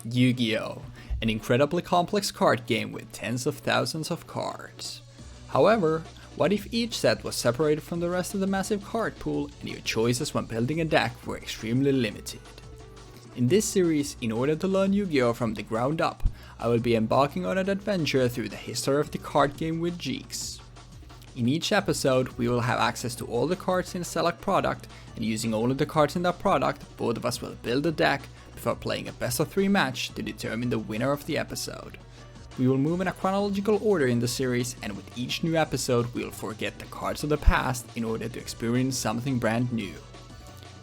Yu-Gi-Oh! An incredibly complex card game with tens of thousands of cards. However, what if each set was separated from the rest of the massive card pool and your choices when building a deck were extremely limited? In this series, in order to learn Yu-Gi-Oh! From the ground up, I will be embarking on an adventure through the history of the card game with Jeexx. In each episode, we will have access to all the cards in a select product, and using only the cards in that product, both of us will build a deck before playing a best of 3 match to determine the winner of the episode. We will move in a chronological order in the series, and with each new episode we will forget the cards of the past in order to experience something brand new.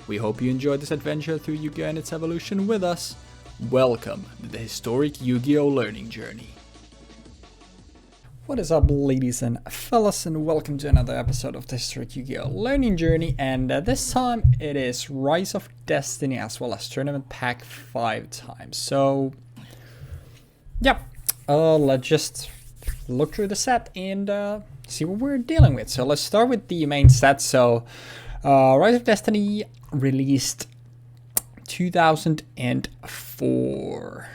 We hope you enjoyed this adventure through Yu-Gi-Oh! And its evolution with us. Welcome to the historic Yu-Gi-Oh! Learning journey. What is up, ladies and fellas, and welcome to another episode of the historic Yu-Gi-Oh! Learning journey, and this time it is Rise of Destiny as well as Tournament Pack 5 time. So yeah, let's just look through the set and see what we're dealing with. So let's start with the main set. So Rise of Destiny released 2004.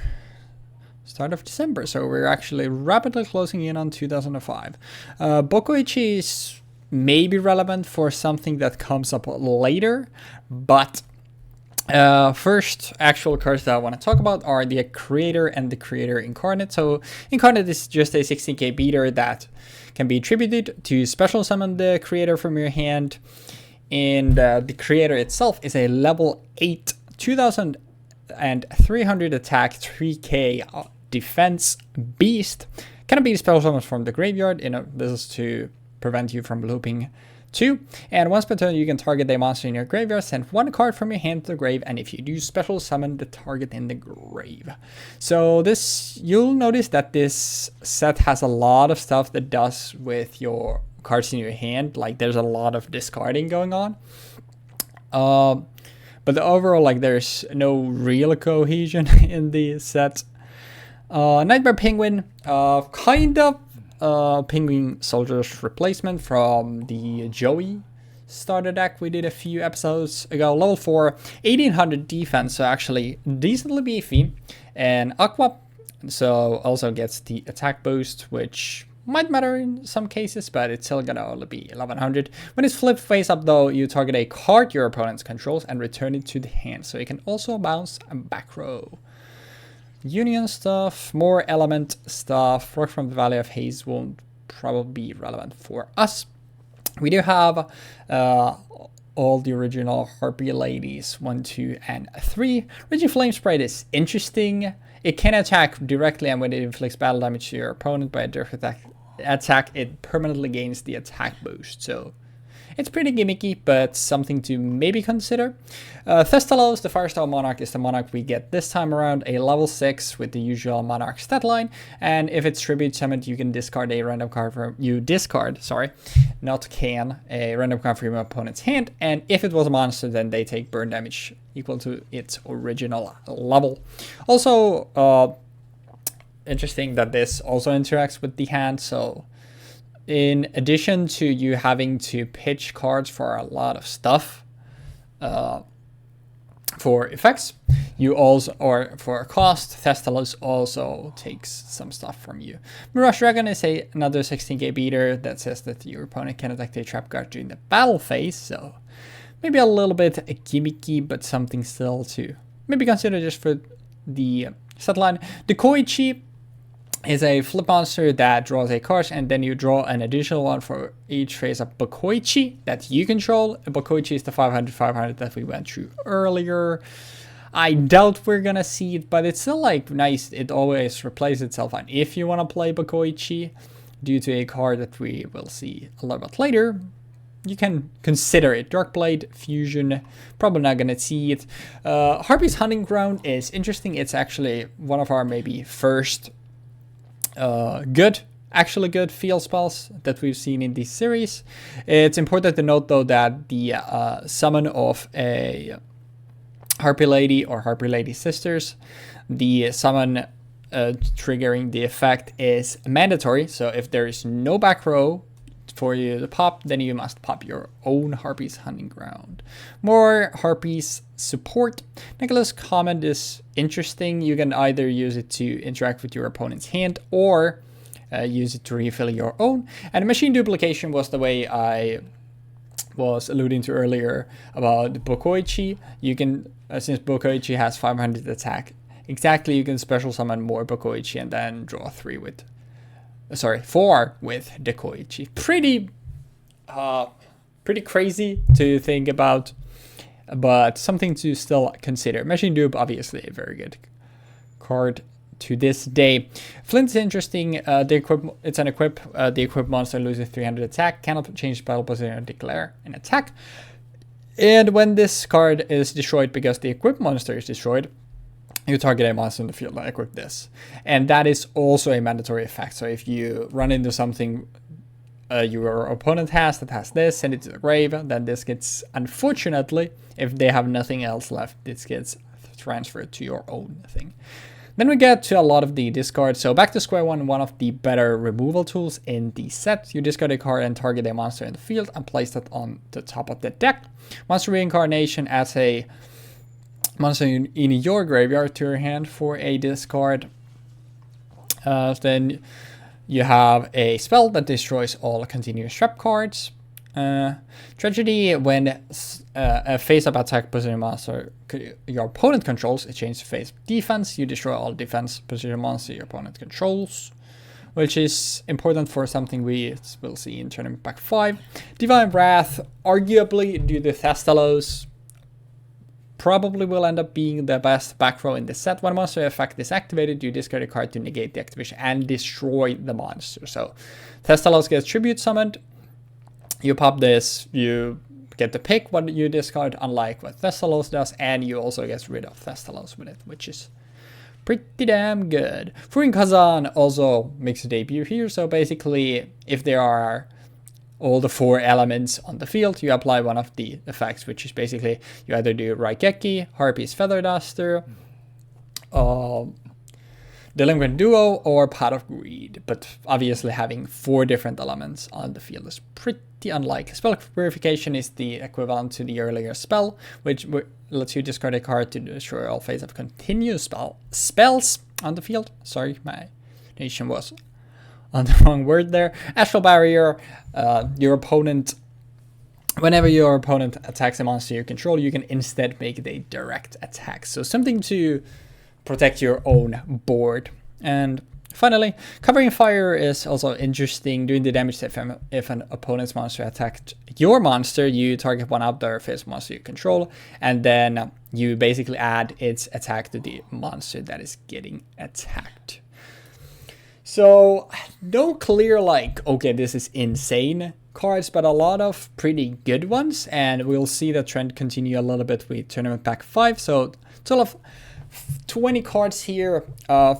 Start of December, so we're actually rapidly closing in on 2005. Bokoichi is maybe relevant for something that comes up later, but first actual cards that I want to talk about are the Creator and the Creator Incarnate. So Incarnate is just a 16k beater that can be attributed to special summon the Creator from your hand, and the Creator itself is a level 8, 2300 attack, 3k defense beast. Cannot be special summons from the graveyard. This is to prevent you from looping 2. And once per turn, you can target a monster in your graveyard, send 1 card from your hand to the grave, and if you do, special summon the target in the grave. So you'll notice that this set has a lot of stuff that does with your cards in your hand. Like there's a lot of discarding going on. But the overall, like, there's no real cohesion in the set. Nightmare Penguin, kind of Penguin Soldier's replacement from the Joey starter deck we did a few episodes ago. Level 4, 1800 defense, so actually decently beefy. And Aqua, so also gets the attack boost, which might matter in some cases, but it's still gonna only be 1100. When it's flipped face up though, you target a card your opponent controls and return it to the hand, so it can also bounce back row. Union stuff, more element stuff. Rock from the Valley of Haze won't probably be relevant for us. We do have all the original Harpy Ladies 1, 2, and 3. Raging Flame Sprite is interesting. It can attack directly, and when it inflicts battle damage to your opponent by a direct attack, it permanently gains the attack boost. So it's pretty gimmicky, but something to maybe consider. Thestalos, the Firestyle Monarch, is the Monarch we get this time around, a level 6 with the usual Monarch stat line. And if it's Tribute Summoned, you can discard a random card from a random card from your opponent's hand. And if it was a monster, then they take burn damage equal to its original level. Also, interesting that this also interacts with the hand, so in addition to you having to pitch cards for a lot of stuff, for effects, you also, or for a cost, Thestalos also takes some stuff from you. Mirage Dragon is another 16k beater that says that your opponent can attack a trap card during the battle phase, so maybe a little bit gimmicky, but something still to maybe consider just for the set line. The Koichi is a flip monster that draws a card, and then you draw an additional one for each phase of Bokoichi that you control. Bokoichi is the 500 that we went through earlier. I doubt we're gonna see it, but it's still like nice. It always replaces itself, and if you want to play Bokoichi due to a card that we will see a little bit later, you can consider it. Darkblade Fusion, probably not gonna see it. Harpy's Hunting Ground is interesting. It's actually one of our maybe first good field spells that we've seen in this series. It's important to note though that the summon of a Harpy Lady or Harpy Lady Sisters, the summon triggering the effect is mandatory. So if there is no back row for you to pop, then you must pop your own Harpies Hunting Ground. More Harpies support. Nicholas' comment is interesting. You can either use it to interact with your opponent's hand or use it to refill your own. And machine duplication was the way I was alluding to earlier about Bokoichi. You can, since Bokoichi has 500 attack, exactly, you can special summon more Bokoichi and then draw 4 with Dekoichi. Pretty crazy to think about, but something to still consider. Machine Dupe, obviously a very good card to this day. Flint's interesting. It's an equip. The equipped monster loses 300 attack, cannot change spell position or declare an attack. And when this card is destroyed because the equipped monster is destroyed, you target a monster in the field and equip this. And that is also a mandatory effect. So if you run into something your opponent has that has this, send it to the grave, then this gets, unfortunately, if they have nothing else left, this gets transferred to your own thing. Then we get to a lot of the discard. So back to square one of the better removal tools in the set. You discard a card and target a monster in the field and place that on the top of the deck. Monster Reincarnation adds a monster in your graveyard to your hand for a discard. Then you have a spell that destroys all continuous trap cards. Tragedy, when a face-up attack position monster your opponent controls, it changes phase defense. You destroy all defense position monster your opponent controls, which is important for something we will see in Tournament Pack 5. Divine Wrath, arguably due to Thestalos, probably will end up being the best back row in the set. When a monster effect is activated, you discard a card to negate the activation and destroy the monster. So Thestalos gets tribute summoned. You pop this, you get to pick what you discard, unlike what Thestalos does, and you also get rid of Thestalos with it, which is pretty damn good. Furin Kazan also makes a debut here, so basically, if there are all the 4 elements on the field, you apply one of the effects, which is basically, you either do Raigeki, Harpy's Feather Duster, Delinquent Duo, or Pot of Greed. But obviously having 4 different elements on the field is pretty unlike. Spell Purification is the equivalent to the earlier spell, which lets you discard a card to destroy all phase of continuous spells on the field. Sorry, my nation was on the wrong word there. Astral Barrier, your opponent, whenever your opponent attacks a monster you control, you can instead make it a direct attack. So something to protect your own board. And finally, Covering Fire is also interesting, doing the damage if an opponent's monster attacked your monster, you target one other face monster you control, and then you basically add its attack to the monster that is getting attacked. So no clear like, okay, this is insane cards, but a lot of pretty good ones, and we'll see the trend continue a little bit with Tournament Pack 5. So total of 20 cards here.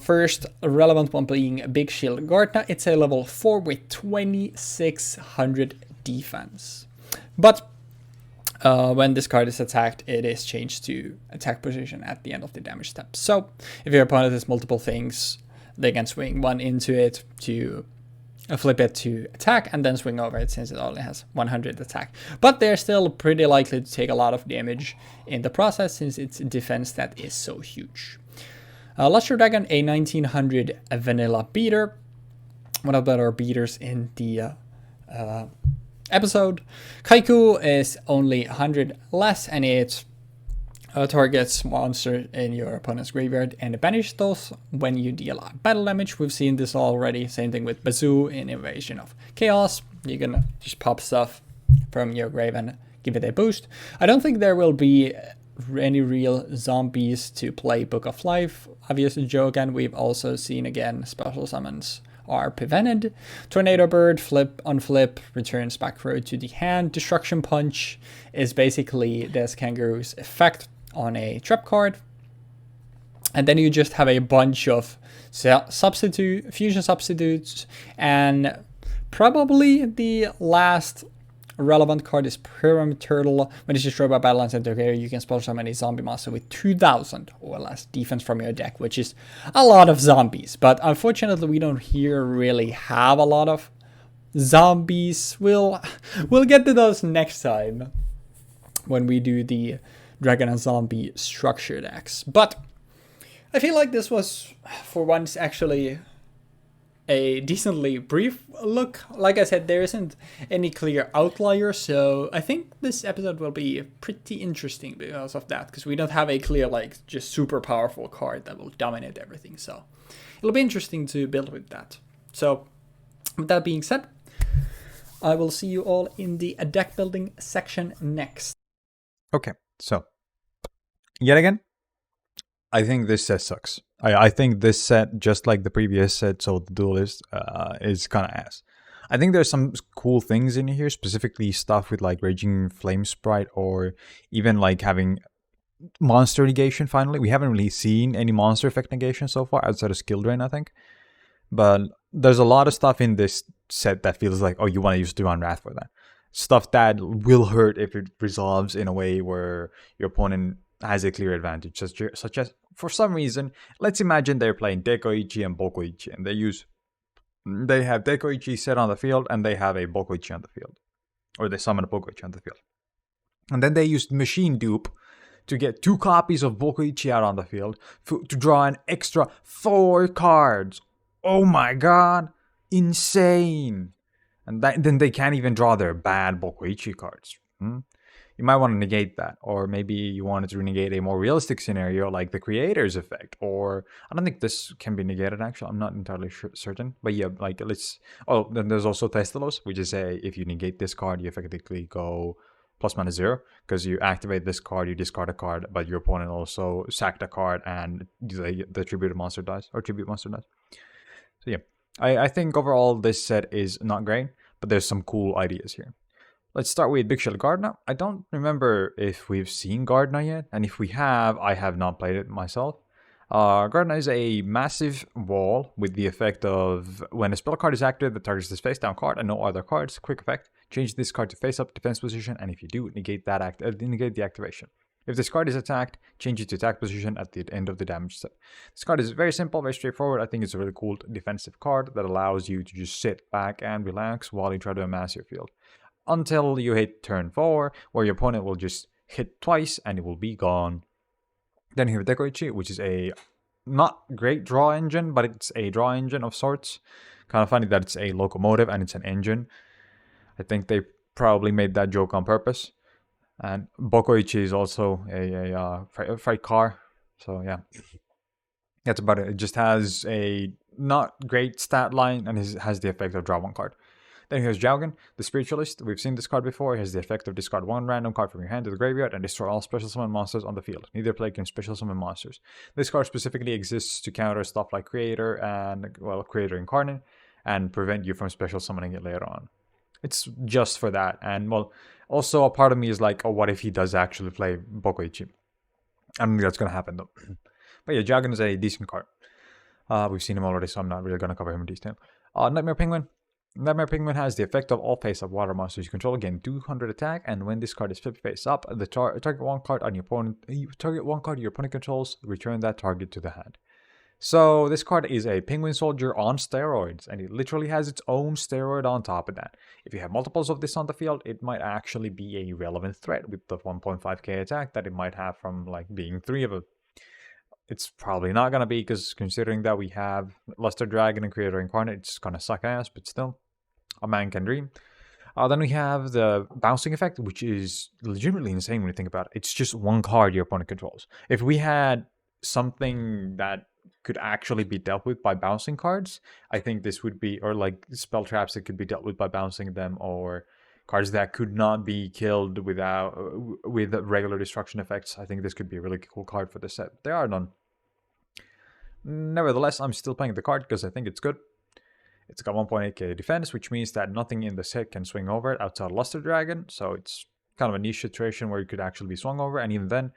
First relevant one being Big Shield Gardna. It's a level 4 with 2600 defense. But when this card is attacked, it is changed to attack position at the end of the damage step. So if your opponent has multiple things, they can swing one into it to flip it to attack and then swing over it since it only has 100 attack. But they're still pretty likely to take a lot of damage in the process since it's defense that is so huge. Luster Dragon, a 1900 vanilla beater. One of the better beaters in the episode. Kaiku is only 100 less and it targets monster in your opponent's graveyard and banish those when you deal battle damage. We've seen this already. Same thing with Bazoo in Invasion of Chaos. You can just pop stuff from your grave and give it a boost. I don't think there will be any real zombies to play Book of Life. Obviously, Jogan, we've also seen again special summons are prevented. Tornado Bird, flip on flip, returns back row to the hand. Destruction Punch is basically this kangaroo's effect on a trap card, and then you just have a bunch of fusion substitutes, and probably the last relevant card is Pyramid Turtle. When it's destroyed by battle and center here, you can special summon a zombie monster with 2000 or less defense from your deck, which is a lot of zombies. But unfortunately, we don't here really have a lot of zombies. We'll get to those next time when we do the dragon and zombie structure decks. But I feel like this was, for once, actually a decently brief look. Like I said, there isn't any clear outlier, so I think this episode will be pretty interesting because of that, because we don't have a clear, like, just super powerful card that will dominate everything. So it'll be interesting to build with that. So with that being said, I will see you all in the deck building section next. Okay, so yet again, I think this set sucks. I think this set, just like the previous set, so the duelist, is kind of ass. I think there's some cool things in here, specifically stuff with like Raging Flame Sprite, or even like having monster negation finally. We haven't really seen any monster effect negation so far outside of skill drain, I think. But there's a lot of stuff in this set that feels like, oh, you want to use Divine Wrath for that. Stuff that will hurt if it resolves in a way where your opponent has a clear advantage, such as, for some reason, let's imagine they're playing Dekoichi and Bokoichi, and they have Dekoichi set on the field, and they have a Bokoichi on the field. Or they summon a Bokoichi on the field. And then they use Machine Dupe to get 2 copies of Bokoichi out on the field to draw an extra 4 cards. Oh my god! Insane! And then they can't even draw their bad Bokoichi cards. You might want to negate that. Or maybe you wanted to negate a more realistic scenario like the Creator's Effect. Or, I don't think this can be negated actually. I'm not entirely certain. But yeah, like let's... Oh, then there's also Thestalos, which is if you negate this card, you effectively go +/-0. Because you activate this card, you discard a card, but your opponent also sacked a card and the tribute monster dies. Or tribute monster dies. So yeah, I think overall this set is not great, but there's some cool ideas here. Let's start with Big Shell Gardna. I don't remember if we've seen Gardna yet, and if we have, I have not played it myself. Gardna is a massive wall with the effect of when a spell card is activated that targets this face down card and no other cards. Quick effect: change this card to face up defense position, and if you do, negate the activation. If this card is attacked, change it to attack position at the end of the damage step. This card is very simple, very straightforward. I think it's a really cool defensive card that allows you to just sit back and relax while you try to amass your field. Until you hit turn 4, where your opponent will just hit twice and it will be gone. Then you have Dekoichi, which is a not great draw engine, but it's a draw engine of sorts. Kind of funny that it's a locomotive and it's an engine. I think they probably made that joke on purpose. And Bokoichi is also a freight car. So yeah, that's about it. It just has a not great stat line and has the effect of draw 1 card. Then here's Jaugen, the Spiritualist. We've seen this card before. It has the effect of discard 1 random card from your hand to the graveyard and destroy all special summon monsters on the field. Neither play can special summon monsters. This card specifically exists to counter stuff like Creator and, well, Creator Incarnate, and prevent you from special summoning it later on. It's just for that. And, well, also a part of me is like, oh, what if he does actually play Bokoichi? I don't think that's going to happen, though. But yeah, Jaugen is a decent card. We've seen him already, so I'm not really going to cover him in detail. Nightmare Penguin. Nightmare Penguin has the effect of all face-up water monsters you control gain 200 attack, and when this card is flipped face-up, the target 1 card on your opponent, target 1 card your opponent controls, return that target to the hand. So this card is a Penguin Soldier on steroids, and it literally has its own steroid on top of that. If you have multiples of this on the field, it might actually be a relevant threat with the 1.5k attack that it might have from like being 3 of it. It's probably not going to be, because considering that we have Luster Dragon and Creator Incarnate, it's going to suck ass, but still, a man can dream. Then we have the bouncing effect, which is legitimately insane when you think about it. It's just 1 card your opponent controls. If we had something that could actually be dealt with by bouncing cards, I think this would be, or like spell traps that could be dealt with by bouncing them, or cards that could not be killed with regular destruction effects. I think this could be a really cool card for the set. There are none. Nevertheless, I'm still playing the card because I think it's good. It's got 1.8k defense, which means that nothing in the set can swing over it outside Luster Dragon. So it's kind of a niche situation where it could actually be swung over. And even then,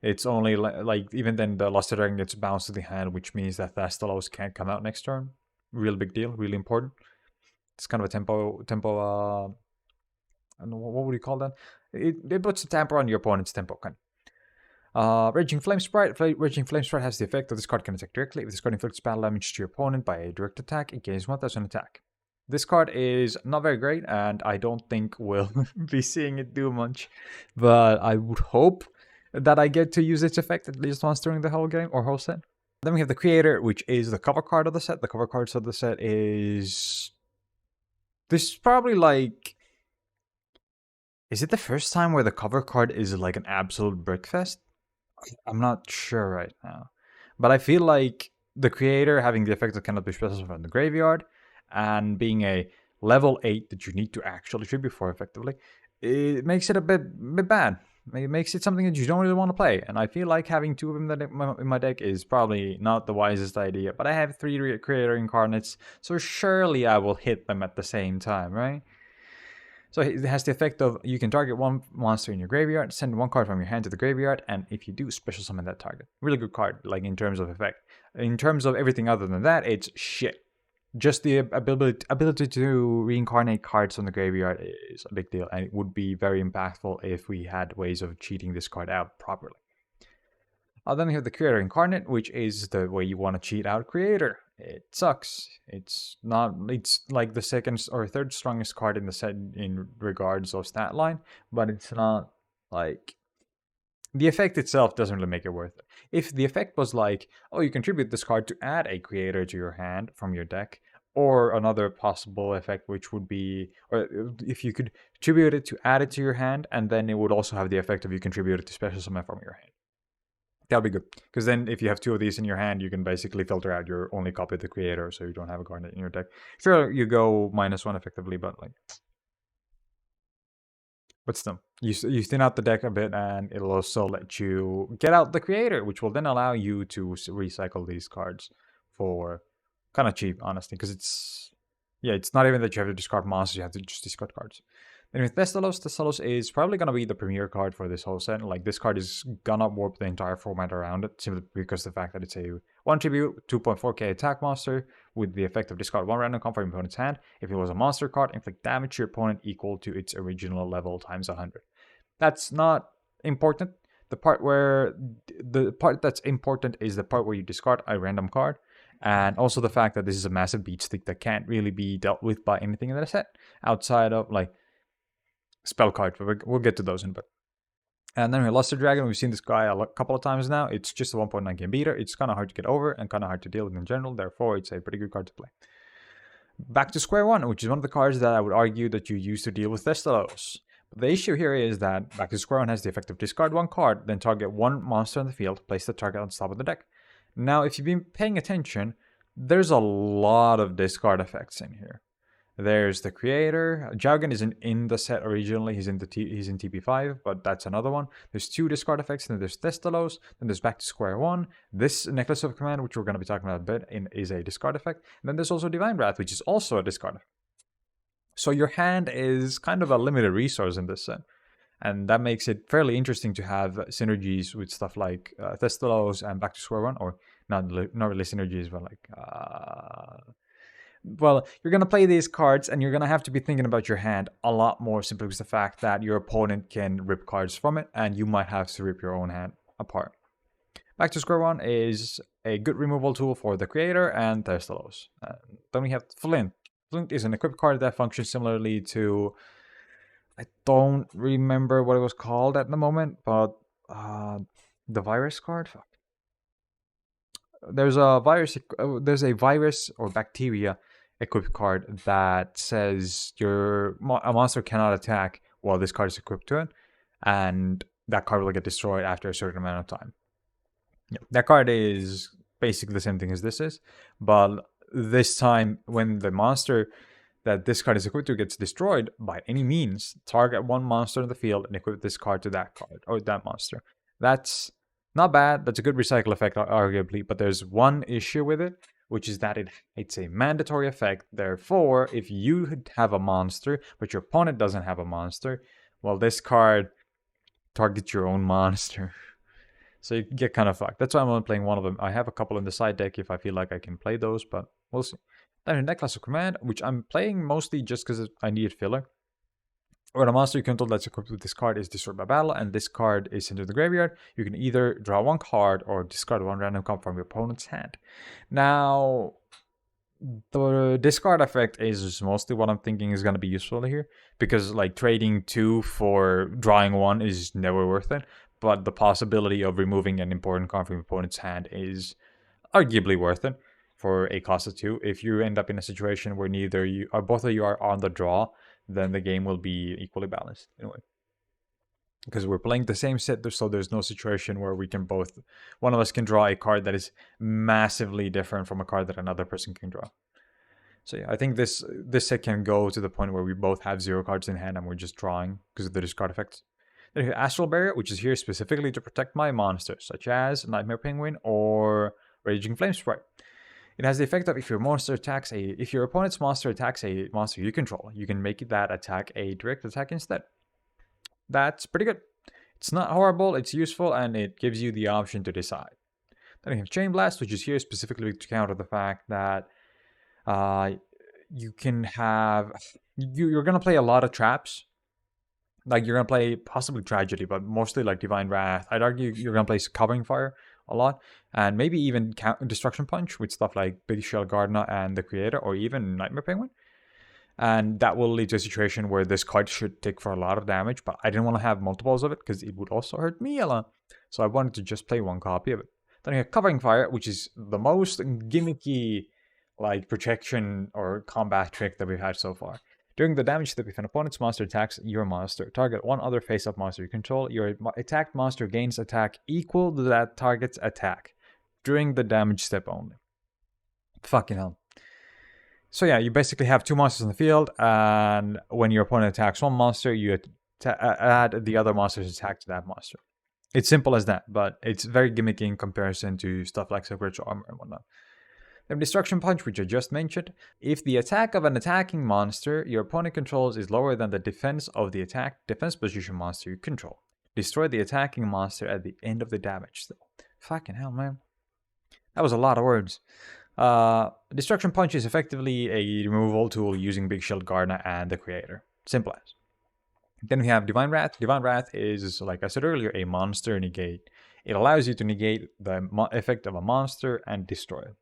it's only even then the Luster Dragon gets bounced to the hand, which means that Thestalos can't come out next turn. Real big deal, really important. It's kind of a tempo. I don't know, what would you call that? It puts a tamper on your opponent's tempo, kind of. Raging Flame Sprite. Raging Flame Sprite has the effect that this card can attack directly. If this card inflicts battle damage to your opponent by a direct attack, it gains 1000 attack. This card is not very great, and I don't think we'll be seeing it do much. But I would hope that I get to use its effect at least once during the whole game or whole set. Then we have the Creator, which is the cover card of the set. The cover cards of the set is... This is probably like... Is it the first time where the cover card is like an absolute brickfest? I'm not sure right now. But I feel like the Creator having the effect that cannot be special from the graveyard and being a level 8 that you need to actually tribute for effectively, it makes it a bit bad. It makes it something that you don't really want to play. And I feel like having 2 of them in my deck is probably not the wisest idea. But I have 3 Creator Incarnates, so surely I will hit them at the same time, right? So it has the effect of you can target one monster in your graveyard, send 1 card from your hand to the graveyard, and if you do, special summon that target. Really good card, like in terms of effect. In terms of everything other than that, it's shit. Just the ability to reincarnate cards from the graveyard is a big deal, and it would be very impactful if we had ways of cheating this card out properly. Then we have the Creator Incarnate, which is the way you want to cheat out Creator. It sucks. It's like the second or third strongest card in the set in regards of stat line, but it's not like... The effect itself doesn't really make it worth it. If the effect was like, oh, you contribute this card to add a Creator to your hand from your deck, or another possible effect which would be, or if you could tribute it to add it to your hand, and then it would also have the effect of you contribute it to special summon from your hand. That'll be good, because then if you have 2 of these in your hand, you can basically filter out your only copy of the Creator, so you don't have a Garnet in your deck. Sure, you go -1 effectively, but like... But still, you thin out the deck a bit, and it'll also let you get out the Creator, which will then allow you to recycle these cards for kind of cheap, honestly, because it's... Yeah, it's not even that you have to discard monsters, you have to just discard cards. Then with Thestalos is probably going to be the premier card for this whole set. Like, this card is gonna warp the entire format around it, simply because of the fact that it's a 1 tribute, 2.4k attack monster with the effect of discard 1 random card from your opponent's hand. If it was a monster card, inflict damage to your opponent equal to its original level times 100. That's not important. The part that's important is the part where you discard a random card. And also the fact that this is a massive beat stick that can't really be dealt with by anything in the set outside of, like, spell card, but we'll get to those in a bit. And then we have Luster Dragon. We've seen this guy a couple of times now. It's just a 1.9 game beater. It's kind of hard to get over and kind of hard to deal with in general. Therefore, it's a pretty good card to play. Back to square one, which is one of the cards that I would argue that you use to deal with Thestalos. But the issue here is that Back to Square One has the effect of discard 1 card, then target 1 monster on the field, place the target on top of the deck. Now, if you've been paying attention, there's a lot of discard effects in here. There's the Creator. Jaugen isn't in the set originally. He's in TP5, but that's another one. There's 2 discard effects. Then there's Thestalos. Then there's Back to Square One. This Necklace of Command, which we're going to be talking about a bit, is a discard effect. And then there's also Divine Wrath, which is also a discard effect. So your hand is kind of a limited resource in this set. And that makes it fairly interesting to have synergies with stuff like Thestalos and Back to Square One. Or not really synergies, but like... Well, you're going to play these cards, and you're going to have to be thinking about your hand a lot more, simply because the fact that your opponent can rip cards from it, and you might have to rip your own hand apart. Back to Square One is a good removal tool for the Creator and Thestalos. Then we have Flint. Flint is an equipped card that functions similarly to... I don't remember what it was called at the moment, but the virus card? Fuck. There's a virus or bacteria equipped card that says a monster cannot attack while this card is equipped to it, and that card will get destroyed after a certain amount of time. Yeah, that card is basically the same thing as this is, but this time when the monster that this card is equipped to gets destroyed by any means, target 1 monster in the field and equip this card to that card or that monster. That's not bad. That's a good recycle effect, arguably, but there's one issue with it, which is that it's a mandatory effect. Therefore, if you have a monster, but your opponent doesn't have a monster, well, this card targets your own monster. So you get kind of fucked. That's why I'm only playing one of them. I have a couple in the side deck if I feel like I can play those, but we'll see. Then Necklace of Command, which I'm playing mostly just because I need filler. When a monster you control that's equipped with this card is destroyed by battle, and this card is sent to the graveyard, you can either draw 1 card or discard 1 random card from your opponent's hand. Now, the discard effect is mostly what I'm thinking is going to be useful here, because like trading 2 for drawing 1 is never worth it, but the possibility of removing an important card from your opponent's hand is arguably worth it for a cost of 2. If you end up in a situation where neither you or both of you are on the draw, then the game will be equally balanced in a way. Because we're playing the same set, so there's no situation where we can both, one of us can draw a card that is massively different from a card that another person can draw. So yeah, I think this set can go to the point where we both have 0 cards in hand and we're just drawing because of the discard effects. Then we have Astral Barrier, which is here specifically to protect my monsters, such as Nightmare Penguin or Raging Flame Sprite. It has the effect of if your opponent's monster attacks a monster you control, you can make that attack a direct attack instead. That's pretty good. It's not horrible, it's useful, and it gives you the option to decide. Then we have Chain Blast, which is here specifically to counter the fact that you can have... You're going to play a lot of traps. Like, you're going to play possibly Tragedy, but mostly like Divine Wrath. I'd argue you're going to play Covering Fire a lot, and maybe even Destruction Punch with stuff like Big Shell Gardner and the Creator, or even Nightmare Penguin. And that will lead to a situation where this card should tick for a lot of damage, but I didn't want to have multiples of it because it would also hurt me a lot. So I wanted to just play 1 copy of it. Then we have Covering Fire, which is the most gimmicky like protection or combat trick that we've had so far. During the damage step, if an opponent's monster attacks your monster, target one other face-up monster you control, your attacked monster gains attack equal to that target's attack during the damage step only. Fucking hell. So yeah, you basically have 2 monsters in the field, and when your opponent attacks one monster, you add the other monster's attack to that monster. It's simple as that, but it's very gimmicky in comparison to stuff like Sacred Armor and whatnot. Then Destruction Punch, which I just mentioned. If the attack of an attacking monster your opponent controls is lower than the defense of the defense position monster you control, destroy the attacking monster at the end of the damage step. Fucking hell, man. That was a lot of words. Destruction Punch is effectively a removal tool using Big Shield Gardner and the Creator. Simple as. Then we have Divine Wrath. Divine Wrath is, like I said earlier, a monster negate. It allows you to negate the effect of a monster and destroy it.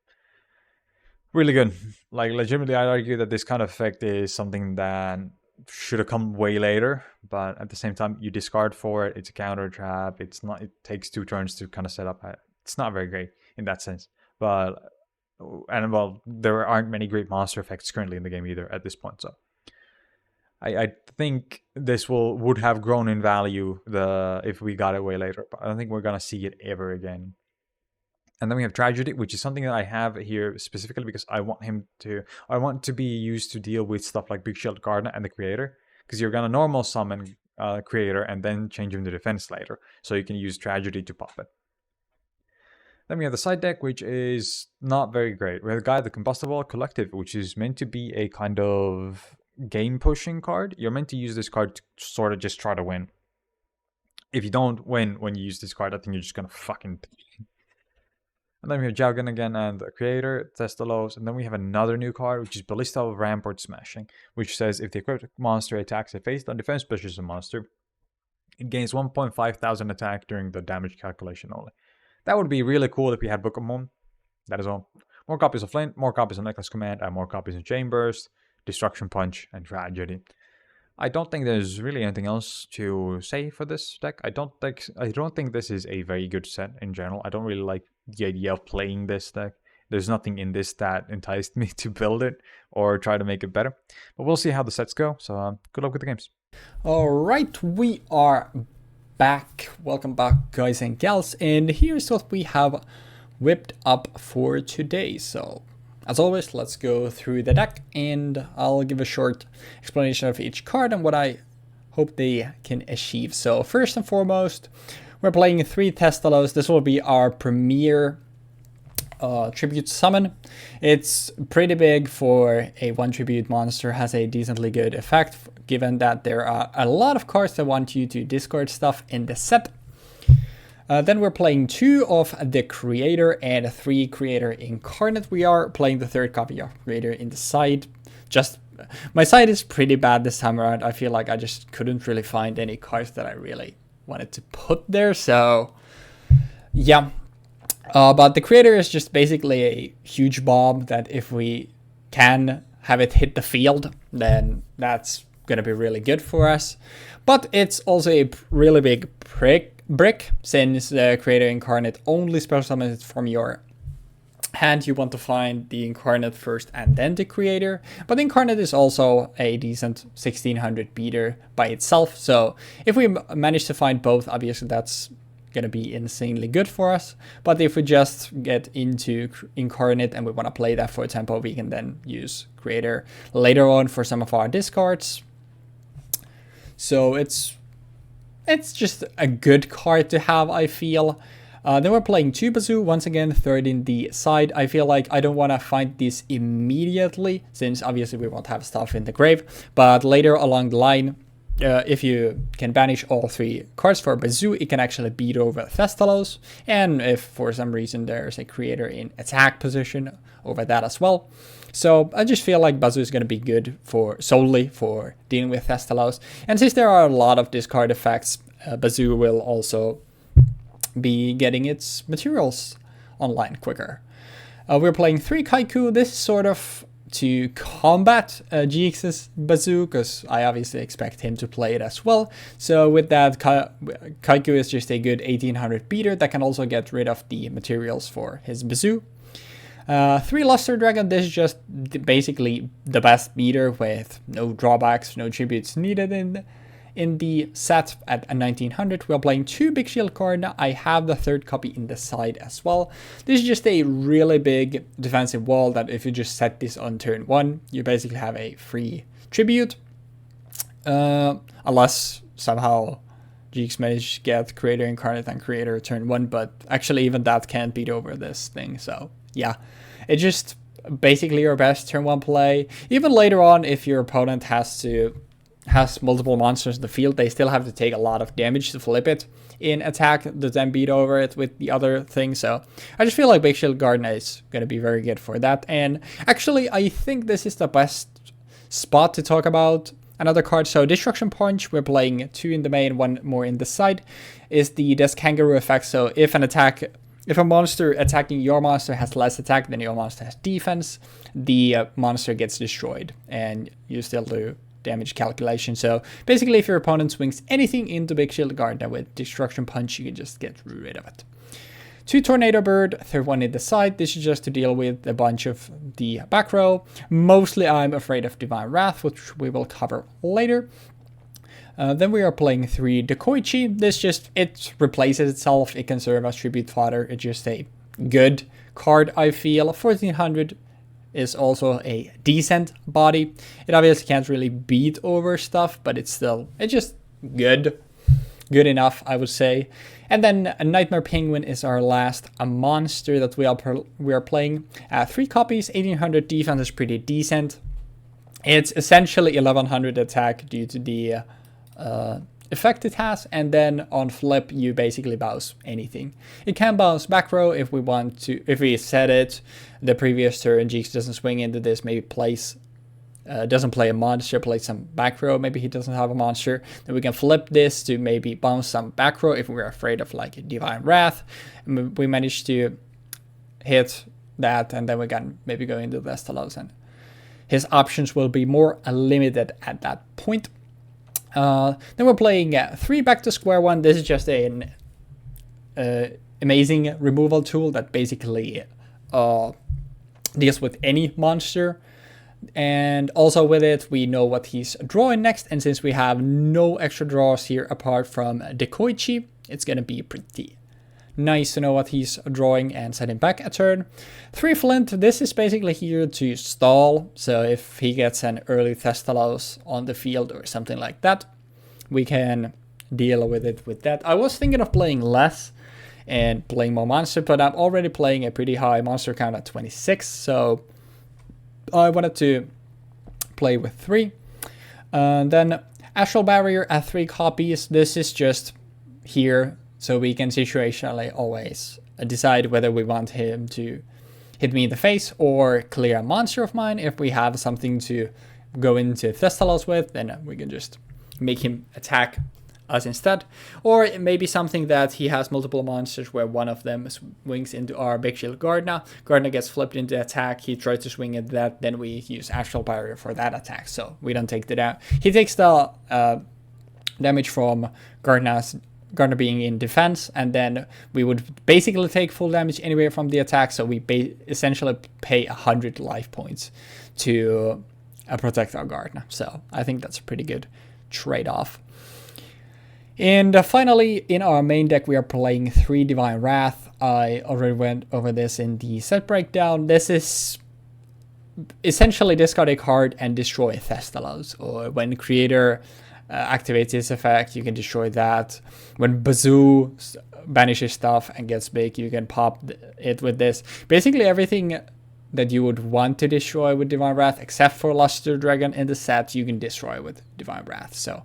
Really good. Like, legitimately, I'd argue that this kind of effect is something that should have come way later, but at the same time, you discard for it. It's a counter trap. It's not. It takes 2 turns to kind of set up. It's not very great in that sense. But well, there aren't many great monster effects currently in the game either at this point. So I think this would have grown in value if we got it way later, but I don't think we're gonna see it ever again. And then we have Tragedy, which is something that I have here specifically because I want to be used to deal with stuff like Big Shield Gardner and the Creator, because you're gonna normal summon Creator and then change him to defense later, so you can use Tragedy to pop it. Then we have the side deck, which is not very great. We have the Combustible Collective, which is meant to be a kind of game pushing card. You're meant to use this card to sort of just try to win. If you don't win when you use this card, I think you're just gonna fucking... And then we have Jowgen again and the Creator, Testalos. And then we have another new card, which is Ballista of Rampart Smashing, which says if the equipped monster attacks a face-down defense position monster, it gains 1,500 attack during the damage calculation only. That would be really cool if we had Book of Moon. That is all. More copies of Flint, more copies of Necklace Command, and more copies of Chain Burst, Destruction Punch, and Tragedy. I don't think there's really anything else to say for this deck. I don't think this is a very good set in general. I don't really like the idea of playing this deck. There's nothing in this that enticed me to build it or try to make it better. But we'll see how the sets go. So good luck with the games. All right, we are back. Welcome back, guys and gals. And here's what we have whipped up for today. So as always, let's go through the deck and I'll give a short explanation of each card and what I hope they can achieve. So first and foremost, we're playing 3 Testalos. This will be our premier tribute summon. It's pretty big for a 1 tribute monster, has a decently good effect given that there are a lot of cards that want you to discard stuff in the set. Then we're playing 2 of the Creator and 3 Creator Incarnate. We are playing the 3rd copy of Creator in the side. My side is pretty bad this time around. I feel like I just couldn't really find any cards that I really wanted to put there. So yeah, but the Creator is just basically a huge bomb that if we can have it hit the field, then that's going to be really good for us. But it's also a really big brick, since the Creator Incarnate only special summons it from your hand. You want to find the Incarnate first and then the Creator. But the Incarnate is also a decent 1600 beater by itself. So if we manage to find both, obviously that's going to be insanely good for us. But if we just get into Incarnate and we want to play that for tempo, we can then use Creator later on for some of our discards. So it's just a good card to have, I feel. Then we're playing 2 Bazoo, once again, third in the side. I feel like I don't want to find this immediately, since obviously we won't have stuff in the grave. But later along the line, if you can banish all 3 cards for Bazoo, it can actually beat over Thestalos. And if for some reason there's a Creator in attack position, over that as well. So I just feel like Bazoo is going to be good solely for dealing with Thestalos. And since there are a lot of discard effects, Bazoo will also be getting its materials online quicker. We're playing 3 Kaiku. This is sort of to combat Jeexx's Bazoo, because I obviously expect him to play it as well. So with that, Kaiku is just a good 1800 beater that can also get rid of the materials for his Bazoo. 3 Luster Dragon. This is just basically the best beater with no drawbacks, no tributes needed in the set at 1900. We're playing 2 Big Shield card. I have the 3rd copy in the side as well. This is just a really big defensive wall that if you just set this on turn 1, you basically have a free tribute. Unless somehow Jeexx managed to get Creator Incarnate and Creator turn 1, but actually even that can't beat over this thing. So yeah, it's just basically your best turn 1 play. Even later on, if your opponent has multiple monsters in the field, they still have to take a lot of damage to flip it in attack to then beat over it with the other thing. So I just feel like Big Shield Garden is going to be very good for that. And actually, I think this is the best spot to talk about another card. So Destruction Punch, we're playing 2 in the main, 1 more in the side, is the Death Kangaroo effect. So if a monster attacking your monster has less attack than your monster has defense, the monster gets destroyed and you still do damage calculation. So basically, if your opponent swings anything into Big Shield Guard with Destruction Punch, you can just get rid of it. 2 Tornado Bird, 3rd one in the side. This is just to deal with a bunch of the back row. Mostly I'm afraid of Divine Wrath, which we will cover later. Then we are playing 3 Dekoichi. It replaces itself. It can serve as tribute fodder. It's just a good card, I feel. 1400 is also a decent body. It obviously can't really beat over stuff, but it's just good enough, I would say. And then a Nightmare Penguin is our last monster that we are playing. 3 copies, 1800 defense is pretty decent. It's essentially 1100 attack due to the effect it has, and then on flip you basically bounce anything. It can bounce back row if we set it the previous turn. Jeexx doesn't swing into this, maybe doesn't play a monster, plays some back row, maybe he doesn't have a monster, then we can flip this to maybe bounce some back row if we're afraid of like Divine Wrath. We manage to hit that, and then we can maybe go into Thestalos, and his options will be more limited at that point. Then we're playing 3 Back to Square One. This is just an amazing removal tool that basically deals with any monster. And also with it, we know what he's drawing next. And since we have no extra draws here apart from Dekoichi, it's going to be pretty nice to know what he's drawing and set him back a turn. 3 Flint, this is basically here to stall. So if he gets an early Thestalos on the field or something like that, we can deal with it with that. I was thinking of playing less and playing more monster, but I'm already playing a pretty high monster count at 26. So I wanted to play with 3. Then Astral Barrier at 3 copies. This is just here so we can situationally always decide whether we want him to hit me in the face or clear a monster of mine. If we have something to go into Thestalos with, then we can just make him attack us instead. Or maybe something that he has multiple monsters where one of them swings into our Big Shield Gardna. Gardna gets flipped into attack. He tries to swing at that. Then we use Astral Barrier for that attack. So we don't take the down. He takes the damage from Gardna being in defense. And then we would basically take full damage anyway from the attack. So we essentially pay 100 life points to protect our Gardna. So I think that's a pretty good trade-off. And finally, in our main deck, we are playing 3 Divine Wrath. I already went over this in the set breakdown. This is essentially discard a card and destroy Thestalos. Or when Creator activates his effect, you can destroy that. When Bazoo banishes stuff and gets big, you can pop it with this. Basically everything that you would want to destroy with Divine Wrath, except for Luster Dragon in the set, you can destroy with Divine Wrath. So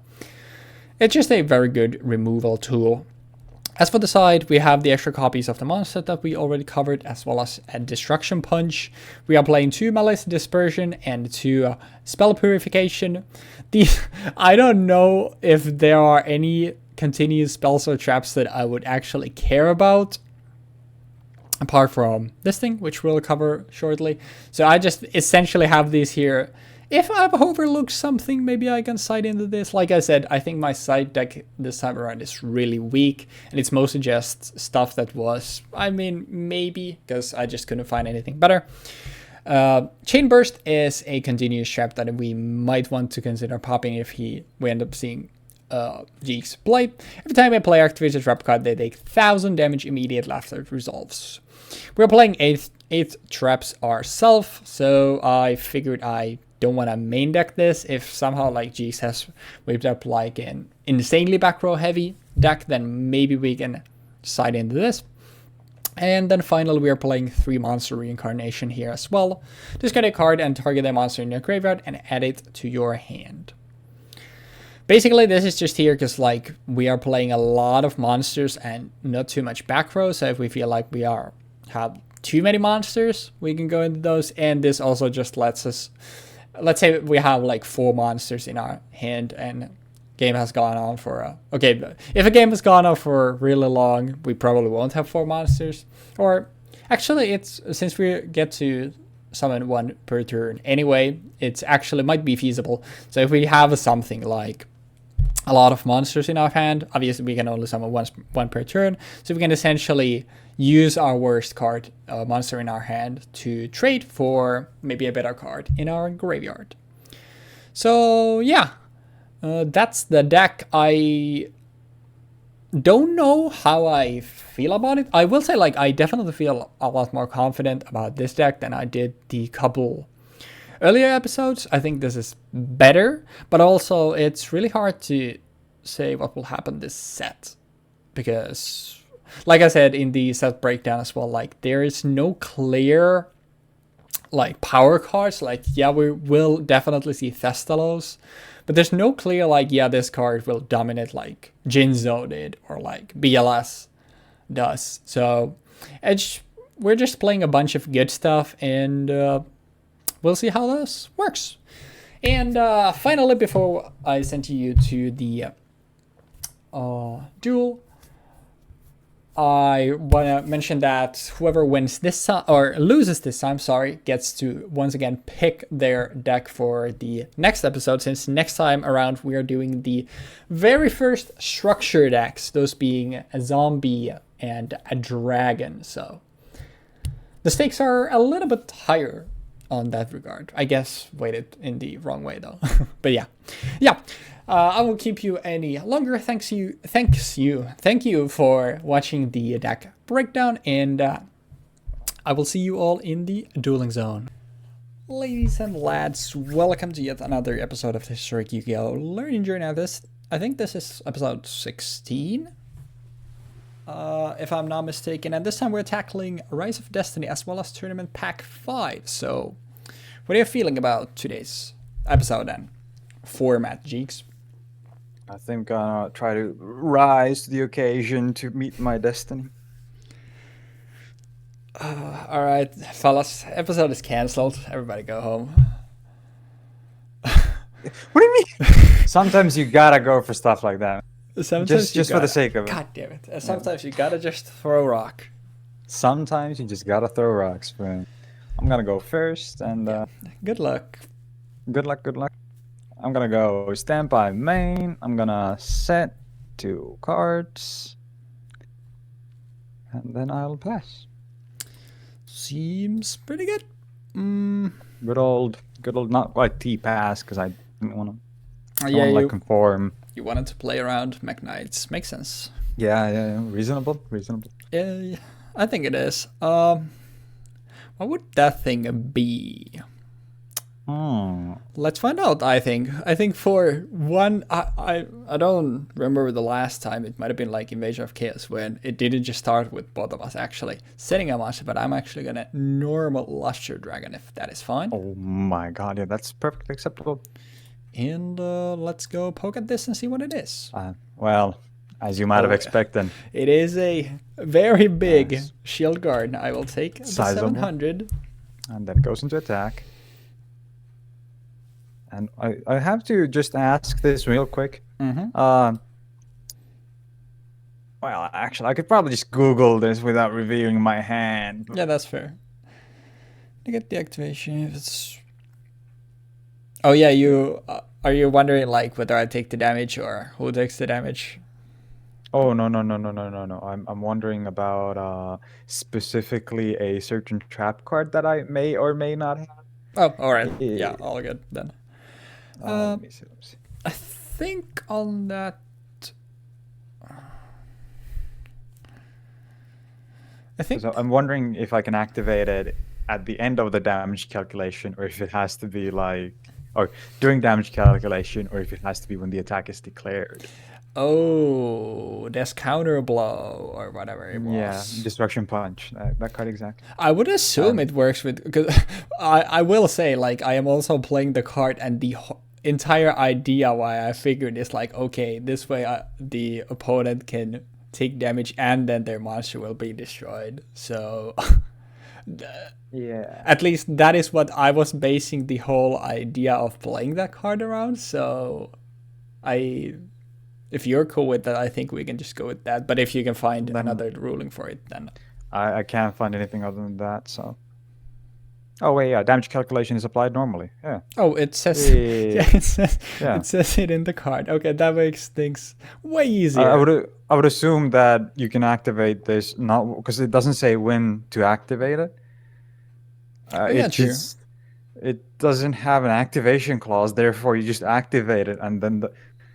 it's just a very good removal tool. As for the side, we have the extra copies of the monster that we already covered, as well as a Destruction Punch. We are playing 2 Malice Dispersion and 2 Spell Purification. I don't know if there are any continuous spells or traps that I would actually care about, apart from this thing, which we'll cover shortly. So I just essentially have these here. If I've overlooked something, maybe I can side into this. Like I said, I think my side deck this time around is really weak, and it's mostly just stuff that was, I mean, maybe, because I just couldn't find anything better. Chain Burst is a continuous trap that we might want to consider popping if we end up seeing Jeexx play. Every time a player activates a trap card, they take 1000 damage immediately after it resolves. We're playing 8 traps ourselves, so I figured I don't want to main deck this. If somehow like Jeexx has whipped up like an insanely back row heavy deck, then maybe we can side into this. And then finally we are playing 3 monster reincarnation here as well. Discard a card and target a monster in your graveyard and add it to your hand. Basically this is just here because like we are playing a lot of monsters and not too much back row, so if we feel like we have too many monsters, we can go into those. And this also just lets us, let's say we have like 4 monsters in our hand and game has gone on for okay, if a game has gone on for really long, we probably won't have 4 monsters. Or actually it's, since we get to summon 1 per turn anyway, it's actually might be feasible. So if we have something like a lot of monsters in our hand, obviously we can only summon one per turn, so we can essentially use our worst card, monster in our hand, to trade for maybe a better card in our graveyard. So yeah, that's the deck. I don't know how I feel about it. I will say like I definitely feel a lot more confident about this deck than I did the couple earlier episodes. I think this is better, but also it's really hard to say what will happen this set, because like I said in the set breakdown as well, like there is no clear like power cards. Like yeah, we will definitely see Thestalos, but there's no clear like yeah, this card will dominate like Jinzo did or like BLS does. So we're just playing a bunch of good stuff, and we'll see how this works. And finally, before I send you to the duel, I want to mention that whoever wins this time, or loses this time, sorry, gets to once again pick their deck for the next episode, since next time around we are doing the very first structure decks, those being a zombie and a dragon. So the stakes are a little bit higher on that regard. I guess weighted in the wrong way though. But yeah. I won't keep you any longer. Thank you for watching the deck breakdown, and I will see you all in the dueling zone. Ladies and lads, welcome to yet another episode of the Historic Yu-Gi-Oh! Learning Journey. I think this is episode 16, if I'm not mistaken, and this time we're tackling Rise of Destiny as well as Tournament Pack 5. So, what are you feeling about today's episode and format, Jeexx? I think I'm gonna try to rise to the occasion to meet my destiny. Alright, fellas, episode is cancelled. Everybody go home. What do you mean? Sometimes you gotta go for stuff like that. Sometimes Just for the sake of it. God damn it. Sometimes you gotta just throw rock. Sometimes you just gotta throw rocks, but I'm gonna go first, and Good luck. good luck, good luck. I'm gonna go standby main. I'm gonna set 2 cards, and then I'll pass. Seems pretty good. Good old, not quite T-pass, because I didn't want to. Yeah, Like conform. you wanted to play around Mech Knights. Makes sense. Yeah. Reasonable. Yeah, I think it is. What would that thing be? Let's find out. I think for one, I don't remember the last time. It might have been like Invasion of Chaos when it didn't just start with both of us actually setting a monster, but I'm actually gonna normal Lusher Dragon if that is fine. Oh my god, yeah, that's perfectly acceptable. And let's go poke at this and see what it is. Well, as you might have expected, it is a very big shield guard. I will take the Sizable. 700. And then goes into attack. And I have to just ask this real quick. Well, actually, I could probably just Google this without revealing my hand. Yeah, that's fair. I get the activation if it's... Oh yeah, you are you wondering like whether I take the damage or who takes the damage? Oh no. I'm wondering about specifically a certain trap card that I may or may not have. Oh, all right. Yeah, all good then. Let me see. I think on that. So I'm wondering if I can activate it at the end of the damage calculation, or if it has to be like, or during damage calculation, or if it has to be when the attack is declared. Oh, there's counter blow or whatever it was. Yeah, destruction punch. That card exactly. I would assume it works with, because I will say like I am also playing the card, and the entire idea why I figured is like, okay, this way the opponent can take damage and then their monster will be destroyed. So yeah, at least that is what I was basing the whole idea of playing that card around. So if you're cool with that, I think we can just go with that. But if you can find another ruling for it, then I can't find anything other than that. So oh wait, yeah, damage calculation is applied normally. Yeah. Oh, it says it says it in the card. Okay, that makes things way easier. I would assume that you can activate this not because it doesn't say when to activate it. It doesn't have an activation clause, therefore you just activate it, and then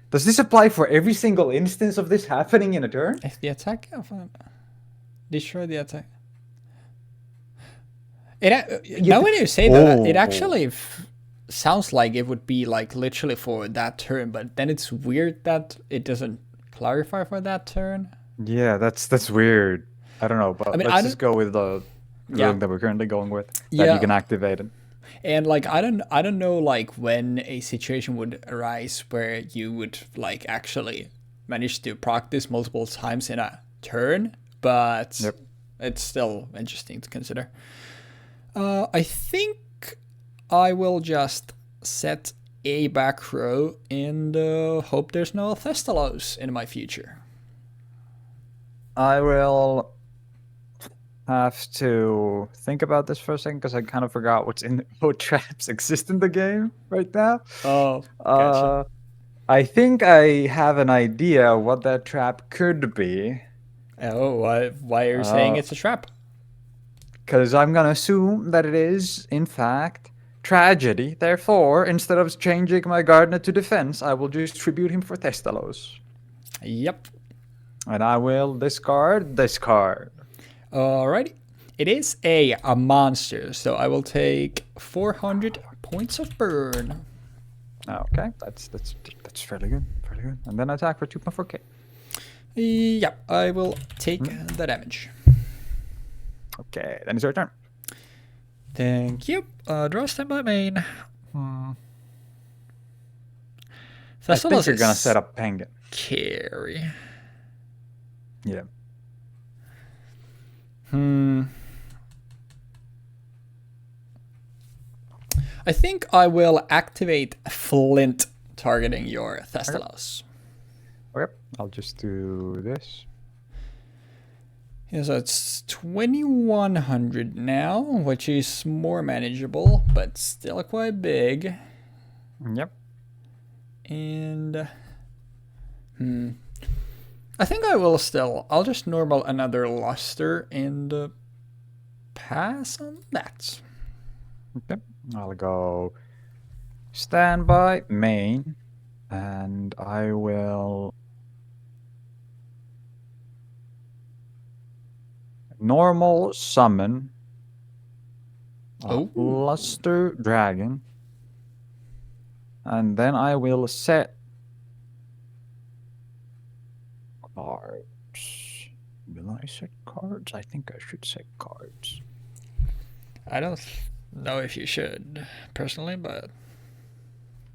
does this apply for every single instance of this happening in a turn? If the attack destroy the attack. Now when you say that, it actually sounds like it would be like literally for that turn, but then it's weird that it doesn't clarify for that turn. Yeah, that's weird. I don't know, but let's just go with the ruling that we're currently going with. That you can activate it. And like I don't know like when a situation would arise where you would like actually manage to proc this multiple times in a turn, but it's still interesting to consider. I think I will just set a back row and hope there's no Thestalos in my future. I will have to think about this for a second because I kind of forgot what traps exist in the game right now. Oh, gotcha. I think I have an idea what that trap could be. Oh, why are you saying it's a trap? Because I'm going to assume that it is, in fact, tragedy. Therefore, instead of changing my Gardener to defense, I will just tribute him for Thestalos. Yep. And I will discard this card. Alrighty. It is a monster, so I will take 400 points of burn. Okay, that's fairly good. Fairly good. And then attack for 2.4k. Yep, I will take the damage. Okay, then it's your turn. Thank you. Draw standby main. I think you're gonna set up Penguin. Carry. Yeah. I think I will activate Flint targeting your Thestalos. Okay, I'll just do this. Yeah, so it's 2100 now, which is more manageable, but still quite big. Yep. And I think I will still. I'll just normal another luster and pass on that. Okay, I'll go standby main, and I will normal summon a luster dragon, and then I will set cards. Will I set cards? I think I should set cards. I don't know if you should, personally, but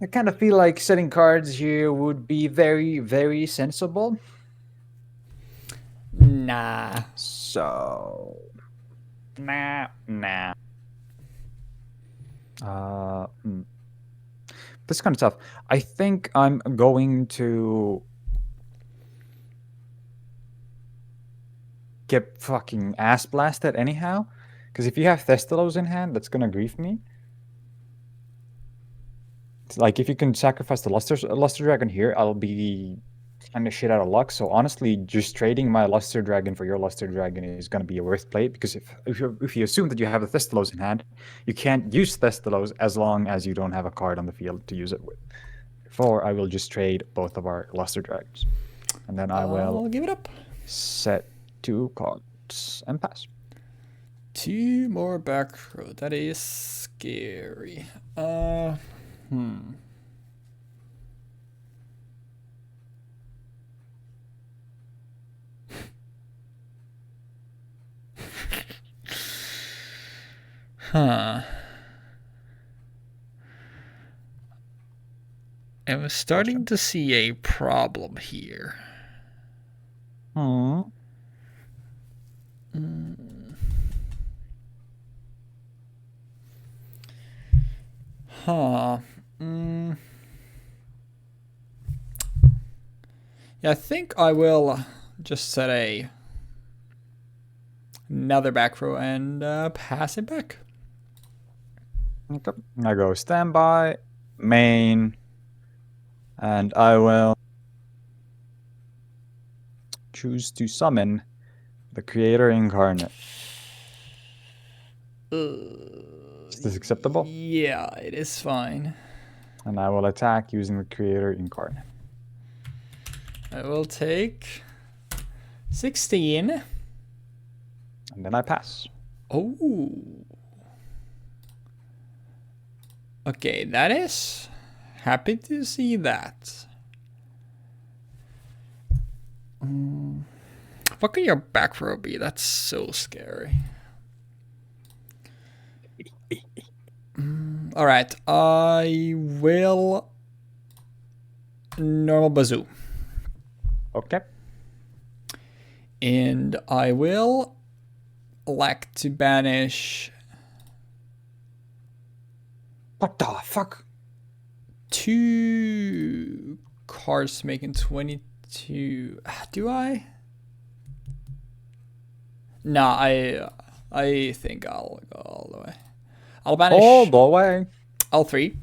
I kind of feel like setting cards here would be very, very sensible. nah. So, nah. This is kind of tough. I think I'm going to get fucking ass blasted anyhow. Because if you have Thestalos in hand, that's gonna grief me. It's like if you can sacrifice the Luster Dragon here, I'll be kind of shit out of luck. So honestly, just trading my Luster Dragon for your Luster Dragon is gonna be a worth play. Because if you assume that you have the Thestalos in hand, you can't use Thestalos as long as you don't have a card on the field to use it with. Therefore, I will just trade both of our Luster Dragons. And then I will give it up. Set 2 cards and pass. 2 more back row. That is scary. Huh. I'm starting to see a problem here. Hmm. Huh. Yeah, I think I will just set another back row and pass it back. Okay. I go standby, main, and I will choose to summon the Creator Incarnate. Is this acceptable? Yeah, it is fine. And I will attack using the Creator Incarnate. I will take 16. And then I pass. Oh. Okay, that is happy to see that. What could your back row be? That's so scary. All right, I will normal bazoo. Okay. And I will elect to banish. What the fuck? 2 cards making 22. Do I? Nah, I think I'll go all the way. I'll banish all the way. all 3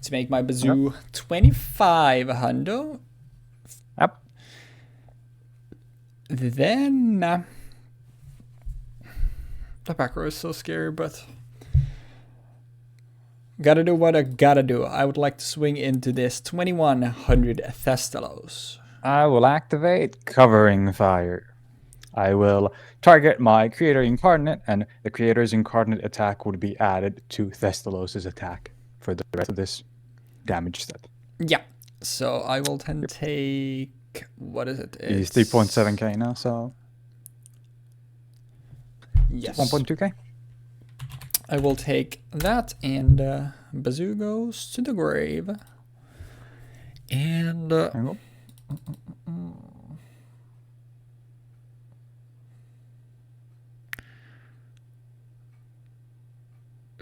to make my bazoo 25 hundo. Yep. Then the back row is so scary, but gotta do what I gotta do. I would like to swing into this 2100 Thestalos. I will activate Covering Fire. I will target my Creator Incarnate, and the Creator's Incarnate attack would be added to Thestalos' attack for the rest of this damage set. Yeah. So I will then take, what is it? He's 3.7k now, so yes, 1.2k. I will take that, and bazoo goes to the grave. And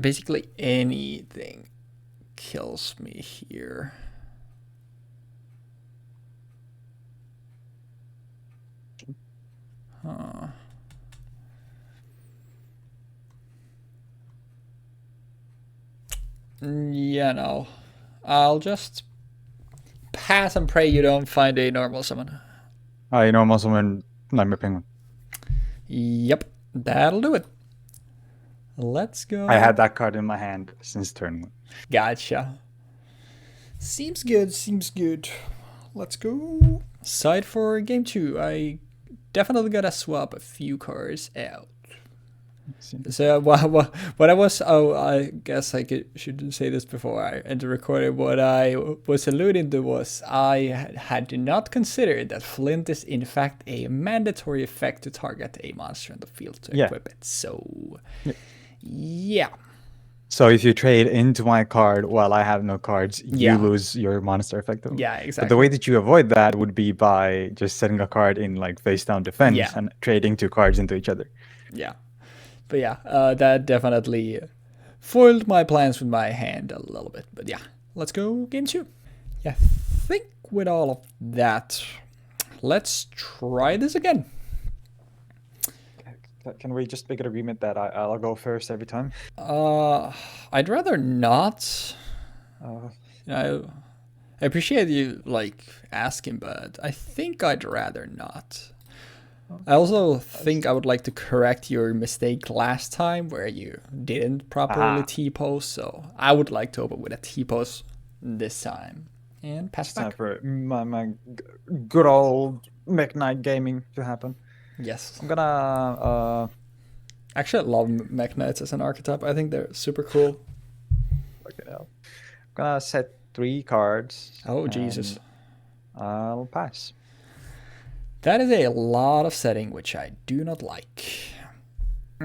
basically anything kills me here. Yeah, no. I'll just pass and pray you don't find a normal summon. I normal summon Nightmare Penguin. Yep, that'll do it. Let's go. I had that card in my hand since turn 1. Gotcha. Seems good, seems good. Let's go. Side for game 2. I definitely gotta swap a few cards out. So what I was, I guess I should say this before I enter recording. What I was alluding to was I had not considered that Flint is in fact a mandatory effect to target a monster in the field to equip it. So yeah. So if you trade into my card while I have no cards, you lose your monster effectively. Yeah, exactly. But the way that you avoid that would be by just setting a card in like face down defense and trading 2 cards into each other. Yeah. But yeah, that definitely foiled my plans with my hand a little bit. But yeah, let's go game 2. Yeah, I think with all of that, let's try this again. Can we just make an agreement that I'll go first every time? I'd rather not. I appreciate you like asking, but I think I'd rather not. I also think I would like to correct your mistake last time where you didn't properly T-pose, so I would like to open with a T-pose this time. And pass it back. Time for my good old Mech Knight gaming to happen. Yes. I'm gonna... Actually, I love Mech Knights as an archetype. I think they're super cool. Okay, I'm gonna set 3 cards. Oh, Jesus. I'll pass. That is a lot of setting, which I do not like. I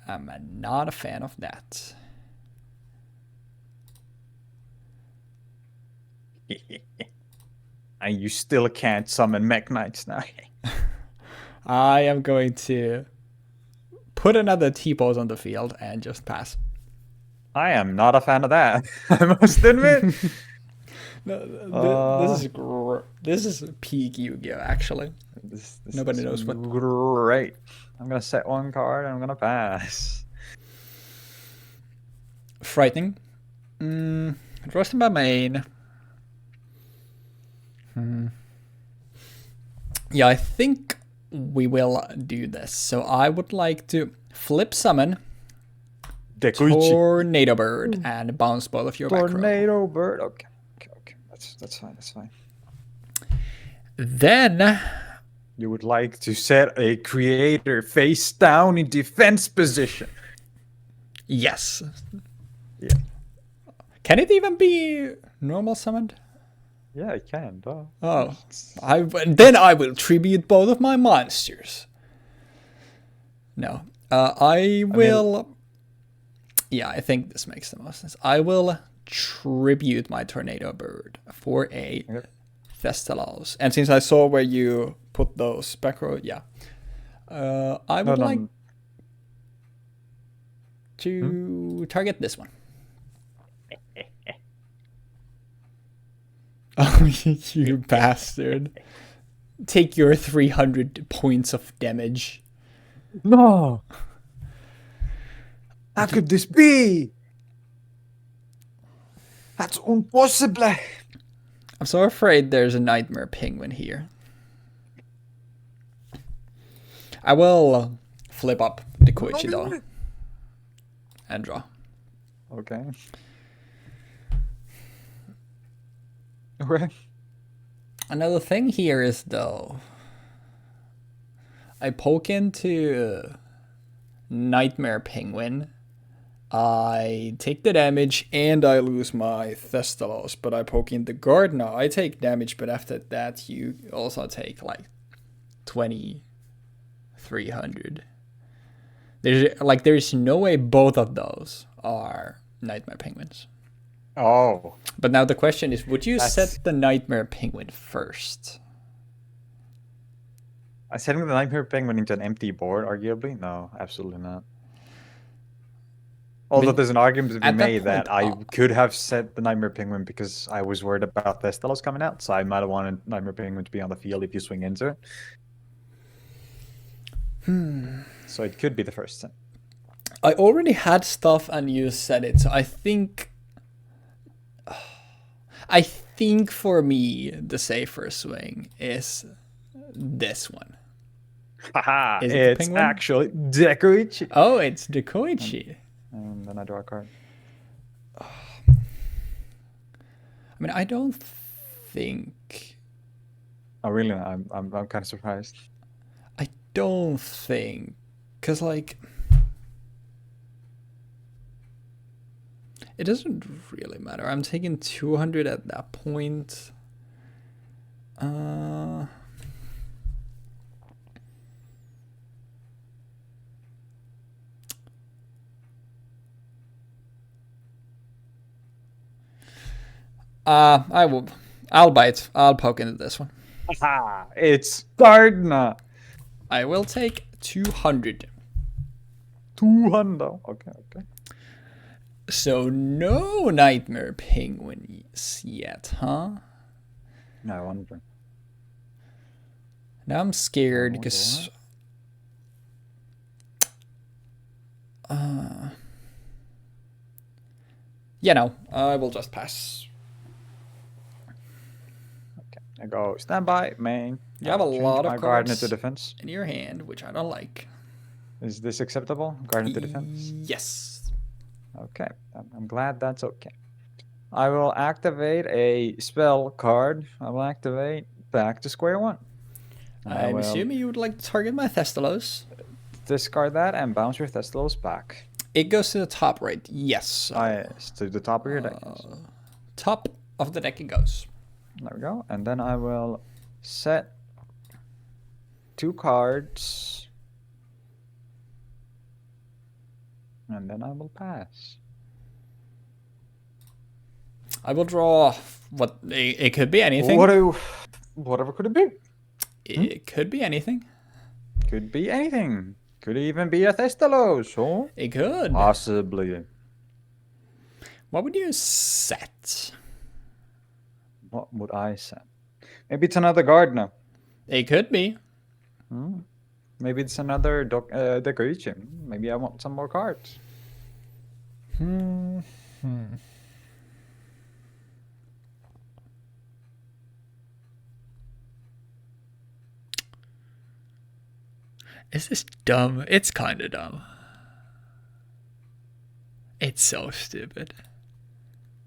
am not a fan of that. And you still can't summon Mech Knights now. I am going to put another T-pose on the field and just pass. I am not a fan of that. I must admit. No, this is peak Yu-Gi-Oh! Actually, nobody knows what. Great. I'm gonna set 1 card and I'm gonna pass. Frightening. Roasting my main. Yeah, I think we will do this. So I would like to flip summon Tornado Bird and bounce both of your back row. Tornado Bird. Okay. That's fine. That's fine. Then you would like to set a creator face down in defense position. Yes. Yeah. Can it even be normal summoned? Yeah, it can. Duh. Oh, then I will tribute both of my monsters. No, I will. Yeah, I think this makes the most sense. I will tribute my Tornado Bird for a Thestalos. And since I saw where you put those back row, yeah. I would like to target this one. Oh, you bastard. Take your 300 points of damage. No! How could this be? That's impossible. I'm so afraid there's a Nightmare Penguin here. I will flip up the Koichi though. And draw. Okay. Okay. Another thing here is though, I poke into Nightmare Penguin, I take the damage and I lose my Thestalos, but I poke in the Gardener. I take damage, but after that you also take like 2,300. There's no way both of those are Nightmare Penguins. Oh. But now the question is, would you set the Nightmare Penguin first? Setting the Nightmare Penguin into an empty board, arguably? No, absolutely not. Although there's an argument to be at that made that I point, could have set the Nightmare Penguin because I was worried about Thestalos coming out, so I might have wanted Nightmare Penguin to be on the field if you swing into it. So it could be the first thing. I already had stuff and you said it, so I think for me the safer swing is this one. Haha, Is it the it's penguin? actually Dekoichi. Oh, it's the Koichi. And then I draw a card. I mean, I don't think. Oh really? I'm kind of surprised. I don't think, cause like, it doesn't really matter. I'm taking 200 at that point. I'll bite. I'll poke into this one. Haha, it's Gardner. I will take 200. 200. Okay. So no Nightmare Penguins yet, huh? No, I wonder. Now I'm scared because yeah, no, I will just pass. Okay, I go standby, main. You have a Change lot of my Gardner cards to defense. in your hand, which I don't like. Is this acceptable? Gardner to defense? Yes. Okay, I'm glad that's okay. I will activate a spell card. I will activate Back to Square One. And I I'm will assuming you would like to target my Thestalos. discard that and bounce your Thestalos back. It goes to the top right. Yes. So, Yes, to the top of your deck. top of the deck it goes. There we go. And then I will set 2 cards. And then I will pass. I will draw what it could be anything. Whatever could it be? It could be anything. Could be anything. Could even be a Thestalos, huh? It could. Possibly. What would you set? What would I set? Maybe it's another Gardener. It could be. Maybe it's another Dekoichi. Maybe I want some more cards. Is this dumb? It's kind of dumb. It's so stupid.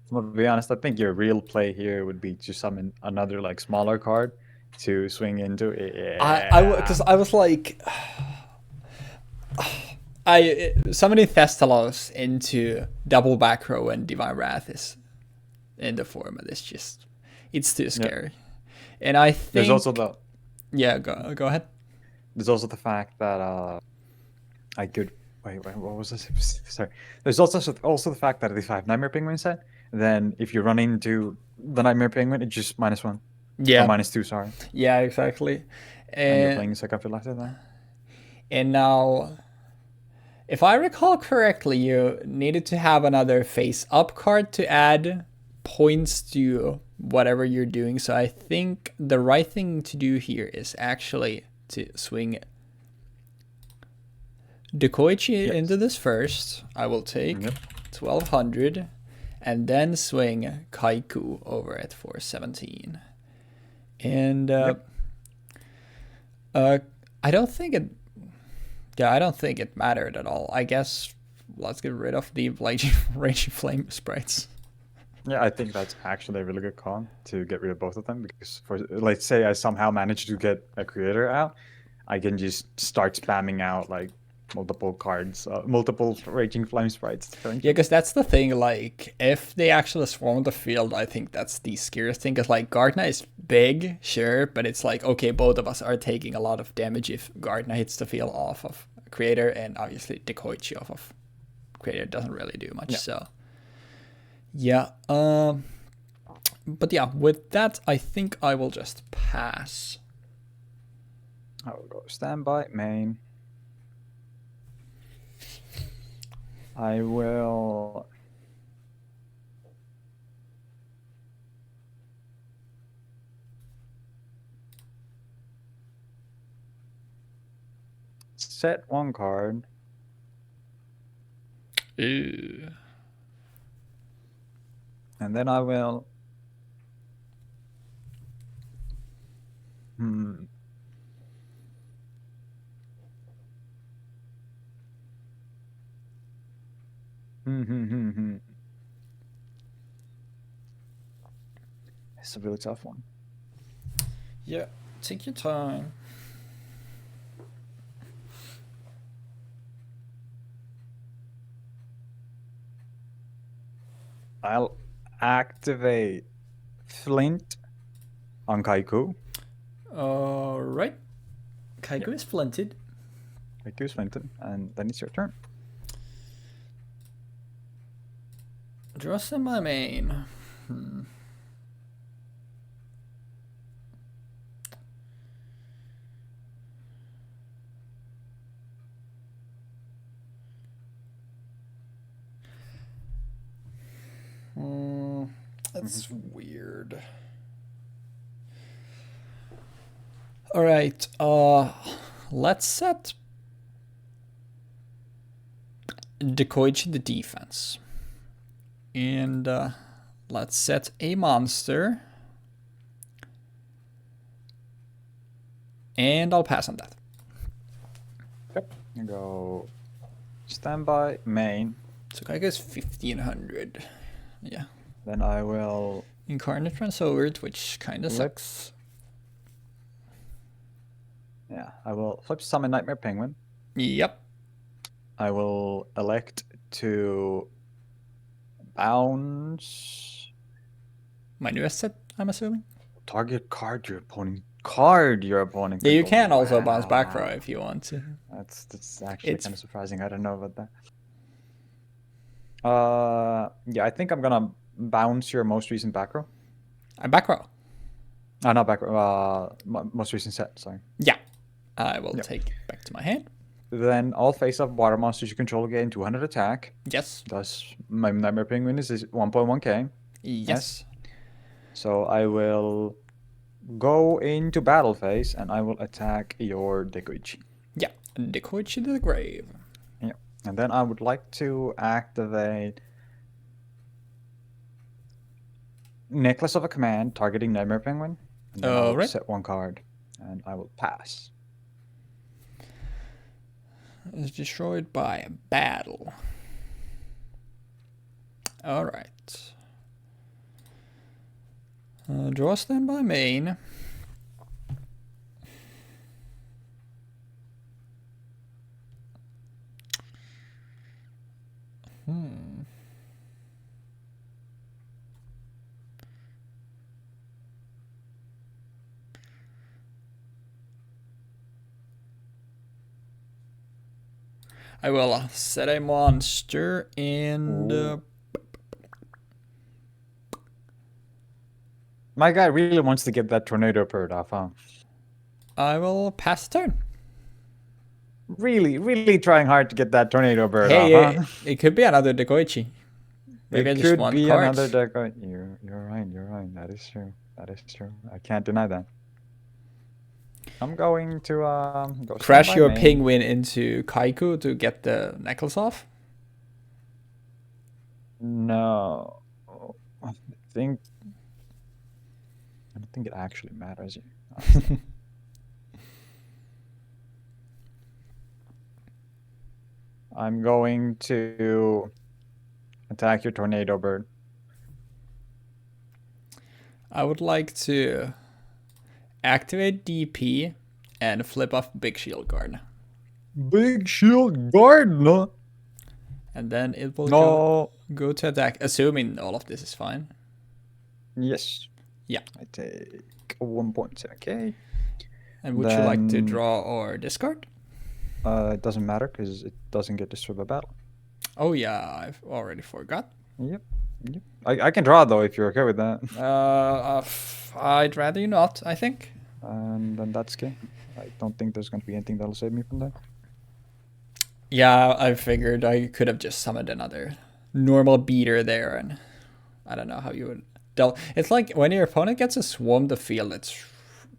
To be honest, I think your real play here would be to summon another like smaller card to swing into. Because I was like, summoning Thestalos into double back row and Divine Wrath is in the format. It's too scary. And I think there's also the go ahead. There's also the fact that I could wait. What was this? Sorry. There's also the fact that if I have Nightmare Penguin set, then if you run into the Nightmare Penguin, it's just -1. Yeah. Or -2, sorry. Yeah, exactly. And you're playing second field after that. And now, if I recall correctly, you needed to have another face-up card to add points to whatever you're doing. So I think the right thing to do here is actually to swing Dekoichi into this first. I will take 1200 and then swing Kaiku over it for 17. And I don't think it mattered at all. I guess let's get rid of the raging flame sprites. Yeah, I think that's actually a really good call to get rid of both of them, because for let's say I somehow manage to get a creator out, I can just start spamming out like multiple cards, multiple raging flame sprites. Yeah, because that's the thing. Like, if they actually swarm the field, I think that's the scariest thing. Because like Gardner is big, sure, but it's like, okay, both of us are taking a lot of damage if Gardner hits the field off of creator, and obviously Dekoichi off of creator doesn't really do much. So yeah, but yeah, with that, I think I will just pass. I will go standby main. I will. Set one card. Ooh. And then I will. It's a really tough one. Yeah, take your time. I'll activate Flint on Kaiku. Alright. Kaiku is flinted. Kaiku's flinted, and then it's your turn. Just in my main. That's weird. Alright, let's set Dekoichi the defense. And let's set a monster. And I'll pass on that. Yep. You go standby, main. So I guess 1500. Yeah. Then I will Incarnate Transovert, which kind of Flip. sucks. Yeah, I will flip summon Nightmare Penguin. Yep. I will elect to bounce. My newest set, I'm assuming. Target card your opponent. Yeah, you can also Wow. bounce back row if you want to. That's actually It's- kind of surprising. I don't know about that. Yeah, I think I'm gonna bounce your most recent back row. I'm back row. Not back row. Most recent set. Sorry. Yeah. I will Yep. take it back to my hand. Then all face-up water monsters you control gain 200 attack. Yes. Thus, my Nightmare Penguin is 1.1k. Yes. So I will go into battle phase and I will attack your Dekoichi. Yeah. Dekoichi to the grave. Yeah. And then I would like to activate Necklace of a Command targeting Nightmare Penguin. And then I will Alright. set one card and I will pass. Is destroyed by a battle. Alright. Draw standby main. I will set a monster and My guy really wants to get that Tornado bird off, huh? I will pass the turn. Really trying hard to get that Tornado bird Hey, off, huh? it could be another Dekoichi. Maybe I It just could want be cards. another deck. You're right. That is true. I can't deny that. I'm going to go Crash standby your main. penguin into Kaiku to get the necklace off. No, I don't think it actually matters. Honestly. I'm going to attack your Tornado bird. I would like to activate DP and flip off Big Shield Guard. Big Shield Guard, no. And then it will No. go to attack, assuming all of this is fine. Yes. Yeah. I take 1.7k. And would you like to Then- draw or discard? It doesn't matter because it doesn't get destroyed by battle. Oh yeah, I've already forgot. Yep. I can draw though if you're okay with that. I'd rather you not, I think. And then that's okay. I don't think there's going to be anything that'll save me from that. Yeah, I figured I could have just summoned another normal beater there, and I don't know how you would deal. It's like when your opponent gets a swarm the field, it's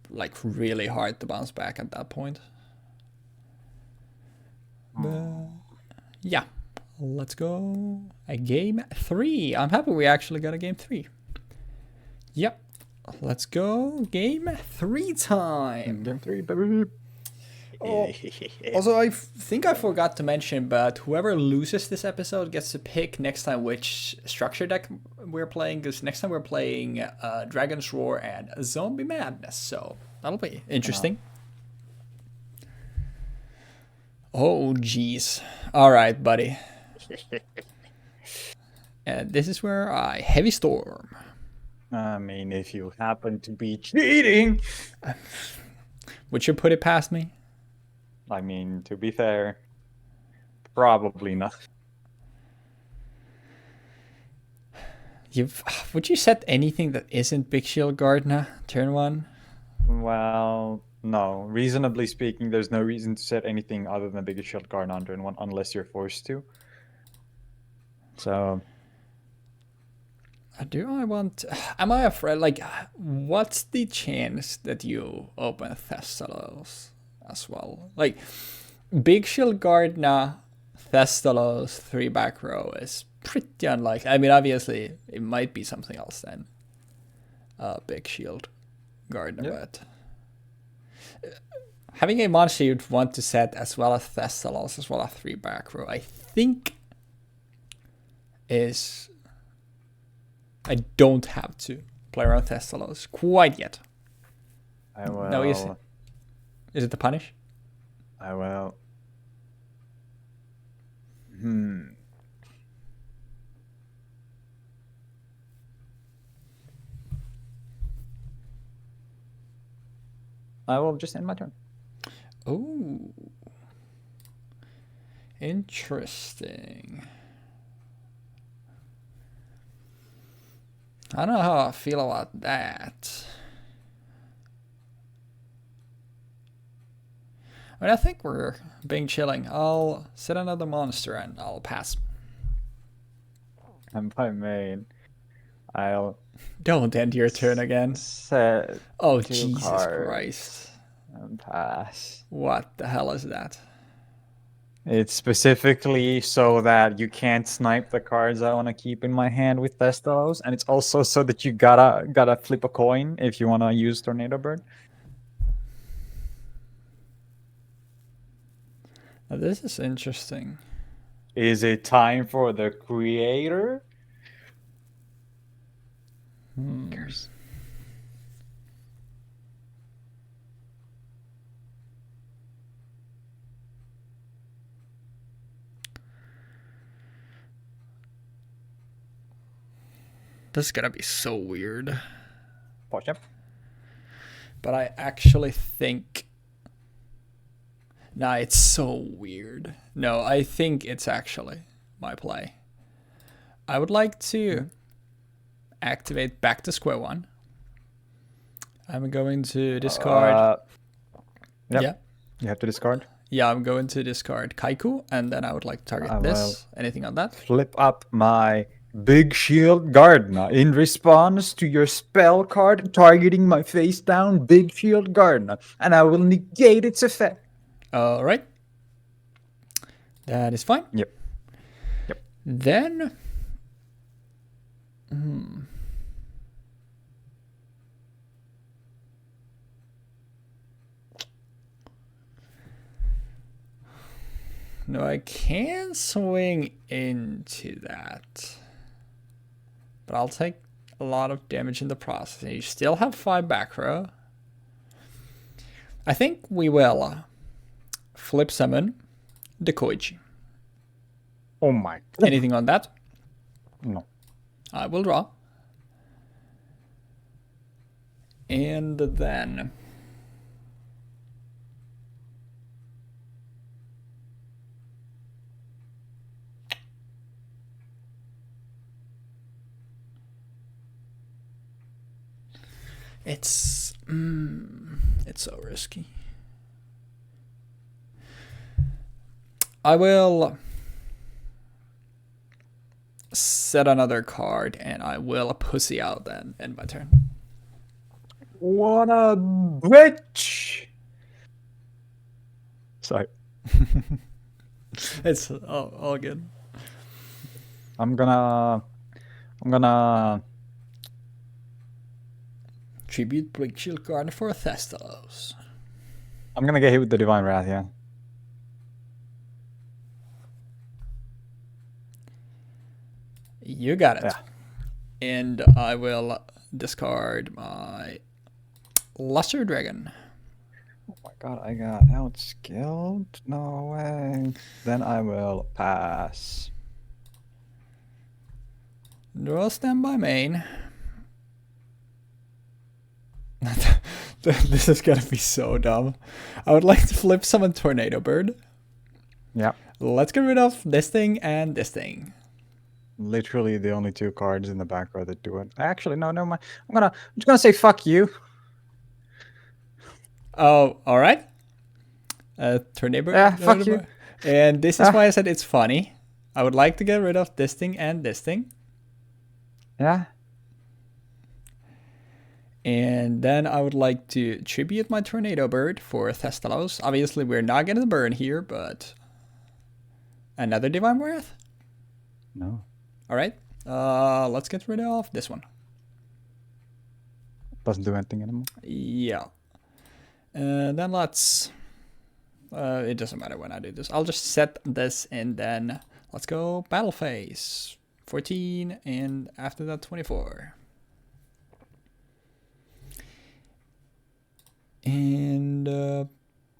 like really hard to bounce back at that point. But yeah, let's go a game 3. I'm happy we actually got a game 3. Yep, let's go game 3 time. Game 3, baby. Oh, also, I think I forgot to mention, but whoever loses this episode gets to pick next time which structure deck we're playing, because next time we're playing Dragon's Roar and Zombie Madness, so that'll be interesting. Oh, jeez. All right, buddy. And this is where I Heavy Storm. I mean, if you happen to be cheating. Would you put it past me? I mean, to be fair, probably not. Would you set anything that isn't Big Shield Gardener turn 1? Well, no. Reasonably speaking, there's no reason to set anything other than Big Shield Guard on turn 1 unless you're forced to. So... Am I afraid, like, what's the chance that you open Thessalos as well? Like, Big Shield Gardener, Thessalos, 3 back row is pretty unlikely. I mean, obviously, it might be something else then. Big Shield Gardener, Yep. but having a monster you'd want to set as well as Thessalos, as well as 3 back row, I think is... I don't have to play around Thessalos quite yet. I will... No, is it the punish? I will... I will just end my turn. Oh. Interesting. I don't know how I feel about that. I mean, I think we're being chilling. I'll set another monster and I'll pass. And by main, I'll Don't end your turn again. set Oh, 2 Jesus cards Christ. and pass. What the hell is that? It's specifically so that you can't snipe the cards I want to keep in my hand with Thessalos, and it's also so that you gotta flip a coin if you want to use Tornado Bird. Now, this is interesting. Is it time for the creator? Cares. This is gonna be so weird. Watch out. But I actually think... Nah, it's so weird. No, I think it's actually my play. I would like to activate back to square 1. I'm going to discard... Yep. Yeah. You have to discard. Yeah, I'm going to discard Kaiku, and then I would like to target this. will Anything on that? Flip up my Big Shield Gardener in response to your spell card targeting my face down Big Shield Gardener, and I will negate its effect. All right. That is fine. Yep. Then... No, I can swing into that. But I'll take a lot of damage in the process. And you still have 5 back row. I think we will flip summon the Koichi. Oh my god. Anything on that? No. I will draw. And then... It's so risky. I will set another card, and I will pussy out then end my turn. What a bitch! Sorry. It's all good. I'm gonna Tribute Bleak Shield card for Thestalos. get hit with the Divine Wrath, yeah. You got it. Yeah. And I will discard my Luster Dragon. Oh my god, I got outskilled? No way. Then I will pass. Duel standby main. This is gonna be so dumb. I would like to flip summon Tornado Bird. Yeah. Let's get rid of this thing and this thing. Literally the only two cards in the back row that do it. Actually, no, never mind. I'm just gonna say fuck you. Oh, all right. Tornado Bird. Yeah, fuck you. And this is why I said it's funny. I would like to get rid of this thing and this thing. Yeah. And then I would like to tribute my Tornado Bird for Thestalos. Obviously, we're not getting the burn here, but another Divine Wrath? No. All right. Let's get rid of this one. Doesn't do anything anymore. Yeah. And then let's... it doesn't matter when I do this. I'll just set this and then let's go battle phase. 14 and after that 24. And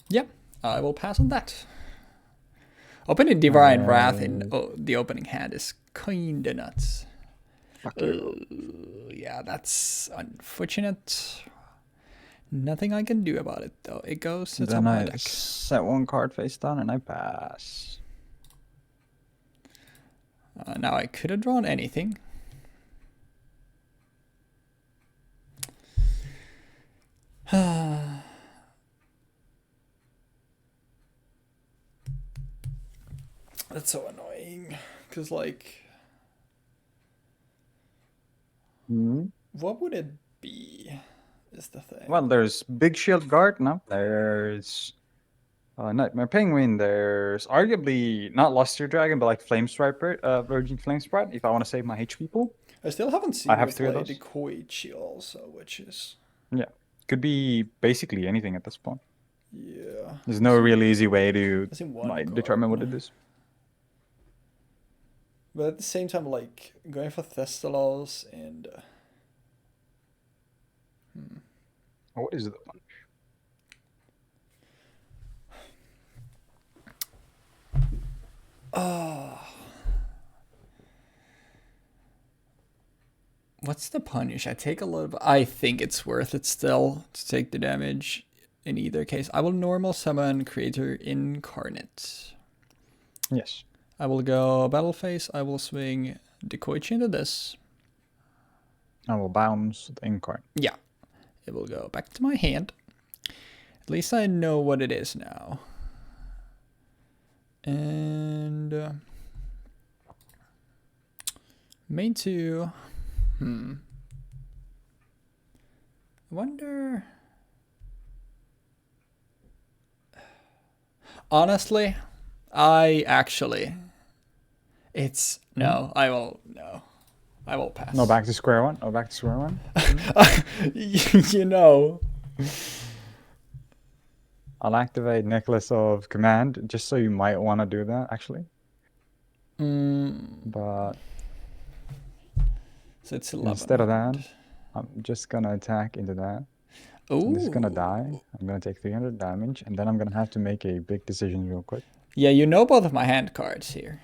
yeah, I will pass on that. Opening Divine Wrath in the opening hand is kinda nuts. Yeah, that's unfortunate. Nothing I can do about it though. It goes to the top of my deck. Set one card face down and I pass. Now I could have drawn anything. That's so annoying. Because, like... What would it be, is the thing. Well, there's Big Shield Guard, no? There's Nightmare Penguin, there's arguably not Luster Dragon, but like Flame Striper, Virgin Flame Sprite, if I want to save my HP pool. I still haven't seen I have three of those. Decoichi also, which is... Yeah, could be basically anything at this point. Yeah. There's no real easy way to like, determine what it is. But at the same time, like, going for Thestalos and... What is the punch? What's the punish? I take a little bit... I think it's worth it still to take the damage in either case. I will normal summon Creator Incarnate. Yes. I will go battle phase. I will swing Decoichi into this. I will bounce the Incarnate. Yeah. It will go back to my hand. At least I know what it is now. And... main 2... I wonder... Honestly, it's... No, I will pass. No, back to square one? Oh, back to square one? You know. I'll activate Necklace of Command, just so you might want to do that, actually. But... So it's 11. Instead of that, I'm just going to attack into that. I'm just going to die. I'm going to take 300 damage, and then I'm going to have to make a big decision real quick. Yeah, you know both of my hand cards here.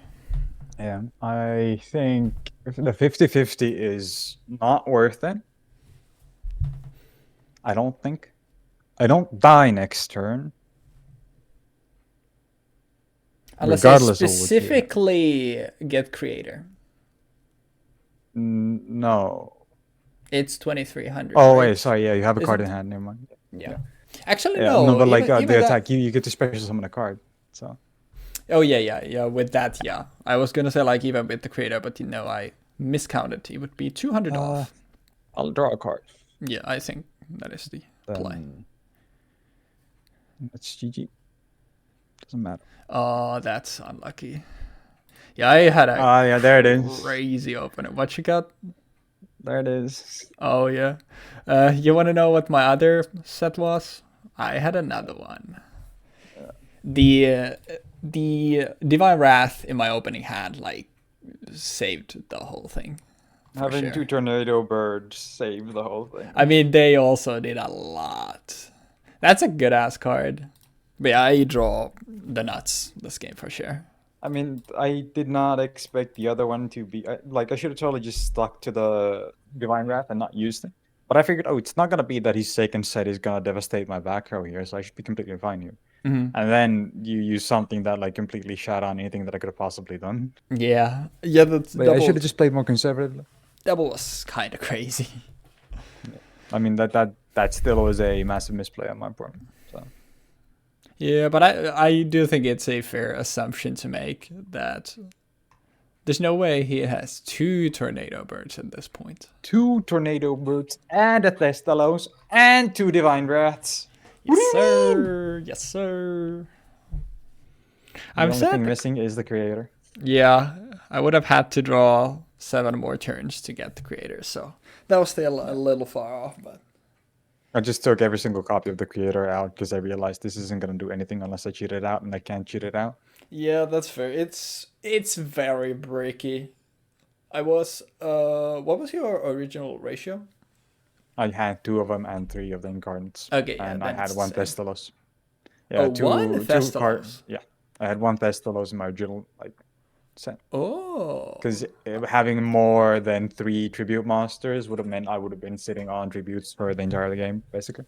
Yeah, I think the 50-50 is not worth it. I don't think. I don't die next turn. Unless I specifically get Creator. No. It's 2300. Oh, right? wait, sorry. Yeah, you have a card in hand. Never mind. Yeah. Actually, no. no. No, but like the attack, you get to special summon a card. So. Oh yeah. With that, yeah. I was gonna say like even with the creator, but I miscounted. It would be 200 off. I'll draw a card. Yeah, I think that is the play. Then it's GG. Doesn't matter. Oh, that's unlucky. Yeah, I had a Yeah, there it is. crazy opener. What you got? There it is. Oh yeah. You want to know what my other set was? I had another one. The Divine Wrath in my opening hand like saved the whole thing. Having sure. 2 tornado birds saved the whole thing. I mean, they also did a lot. That's a good ass card. But yeah, I draw the nuts this game for sure. I mean, I did not expect the other one to be like I should have totally just stuck to the Divine Wrath and not used it. But I figured, it's not gonna be that his second set is gonna devastate my back row here, so I should be completely fine here. Mm-hmm. And then you use something that like completely shut on anything that I could have possibly done. Yeah, that's But I should have just played more conservatively. Double was kind of crazy. I mean that still was a massive misplay on my part. So. Yeah, but I do think it's a fair assumption to make that there's no way he has 2 tornado birds at this point. 2 tornado birds and a Thestalos and 2 divine wraths. Yes, sir. Yes, sir. The only thing missing is the creator. Yeah, I would have had to draw 7 more turns to get the creator, so that was still a little far off, but I just took every single copy of the creator out because I realized this isn't going to do anything unless I cheat it out, and I can't cheat it out. Yeah, that's fair. It's very bricky. I was what was your original ratio? I had 2 of them and 3 of the incarnates. Okay, yeah, and I had 1 Thestalos. Yeah, one Thestalos. Yeah, I had 1 Thestalos in my original set. Oh. Because having more than 3 tribute monsters would have meant I would have been sitting on tributes for the entire game, basically.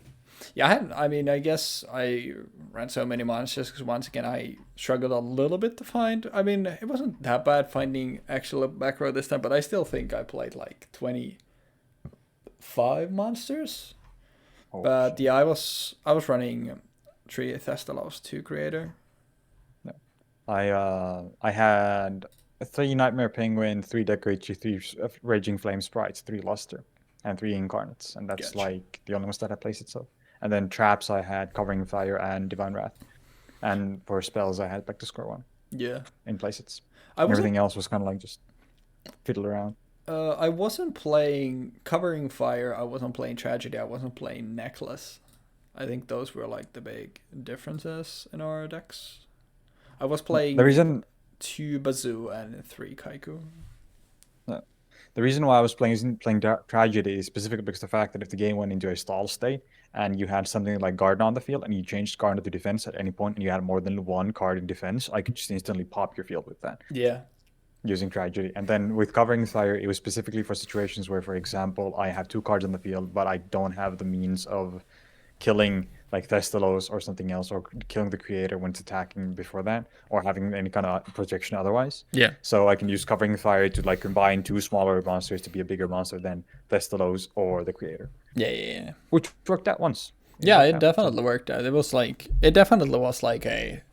Yeah, I guess I ran so many monsters because once again I struggled a little bit to find. I mean, it wasn't that bad finding actual back row this time, but I still think I played like 25 monsters. Oh, but yeah, I was running 3 Thestalos, 2 creator. I had 3 Nightmare Penguin, 3 Decorator, 3 Raging Flame Sprites, 3 Luster, and 3 Incarnates, and that's like the only ones that I placed itself. And then traps I had Covering Fire and Divine Wrath, and for spells I had Back to Square One. Yeah. In places. Everything else was kind of like just fiddle around. I wasn't playing Covering Fire. I wasn't playing Tragedy. I wasn't playing Necklace. I think those were like the big differences in our decks. I was playing 2 Bazoo and 3 Kaiku. The reason why I was playing Tragedy is specifically because of the fact that if the game went into a stall state and you had something like Garden on the field and you changed Garden to defense at any point and you had more than 1 card in defense, I could just instantly pop your field with that. Yeah. Using Tragedy. And then with Covering Fire, it was specifically for situations where, for example, I have 2 cards on the field, but I don't have the means of killing like Thestalos or something else, or killing the creator when it's attacking before that, or having any kind of protection otherwise. Yeah. So I can use Covering Fire to like combine 2 smaller monsters to be a bigger monster than Thestalos or the creator. Yeah. Which worked out once. It definitely worked out. It definitely was like a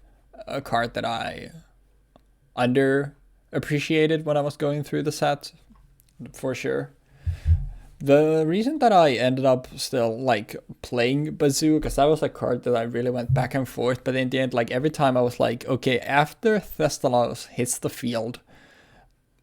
card that I underappreciated when I was going through the set, for sure. The reason that I ended up still like playing Bazoo, because that was a card that I really went back and forth, but in the end, like every time I was like, okay, after Thestalos hits the field,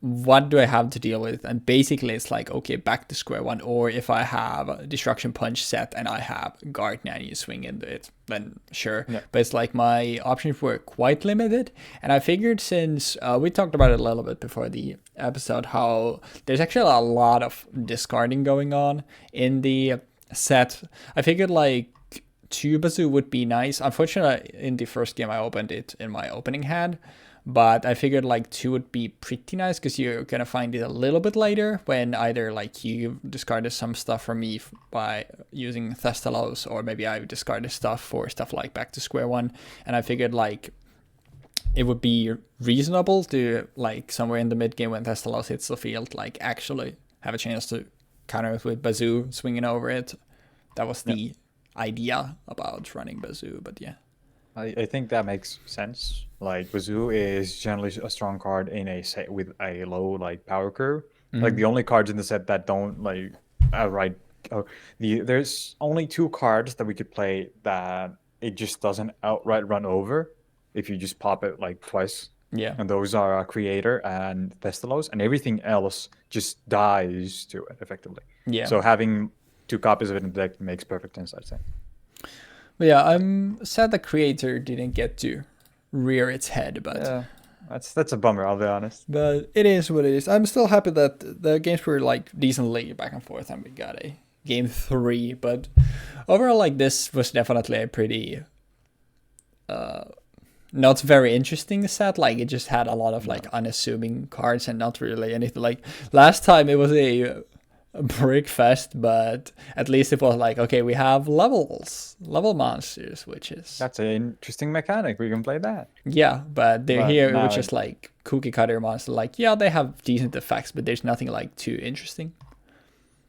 what do I have to deal with? And basically it's like, okay, back to square one. Or if I have a Destruction Punch set and I have Garden and you swing into it, then sure. Yeah. But it's like my options were quite limited. And I figured since we talked about it a little bit before the episode, how there's actually a lot of discarding going on in the set. I figured like 2 Bazoo would be nice. Unfortunately, in the first game I opened it in my opening hand. But I figured like 2 would be pretty nice because you're going to find it a little bit later when either like you discarded some stuff from me by using Thestalos, or maybe I discarded stuff for stuff like back to square one. And I figured like it would be reasonable to like somewhere in the mid game when Thestalos hits the field, like actually have a chance to counter it with Bazoo swinging over it. That was the idea about running Bazoo, but yeah. I think that makes sense. Like Wazoo is generally a strong card in a set with a low like power curve. Like the only cards in the set that don't like outright. There's only 2 cards that we could play that it just doesn't outright run over if you just pop it like twice. Yeah. And those are Creator and Thestalos, and everything else just dies to it effectively. Yeah. So having 2 copies of it in the deck makes perfect sense, I'd say. But yeah, I'm sad the Creator didn't get to rear its head, but Yeah, that's a bummer, I'll be honest. but it is what it is. I'm still happy that the games were like decently back and forth, and we got a game 3. But overall, like this was definitely a pretty not very interesting set. Like it just had a lot of like unassuming cards and not really anything. Like last time it was a brick fest, but at least it was like, okay, we have level monsters, which is That's an interesting mechanic. We can play that. yeah, but they're But here now which is like cookie cutter monster. Like yeah, they have decent effects, but there's nothing like too interesting.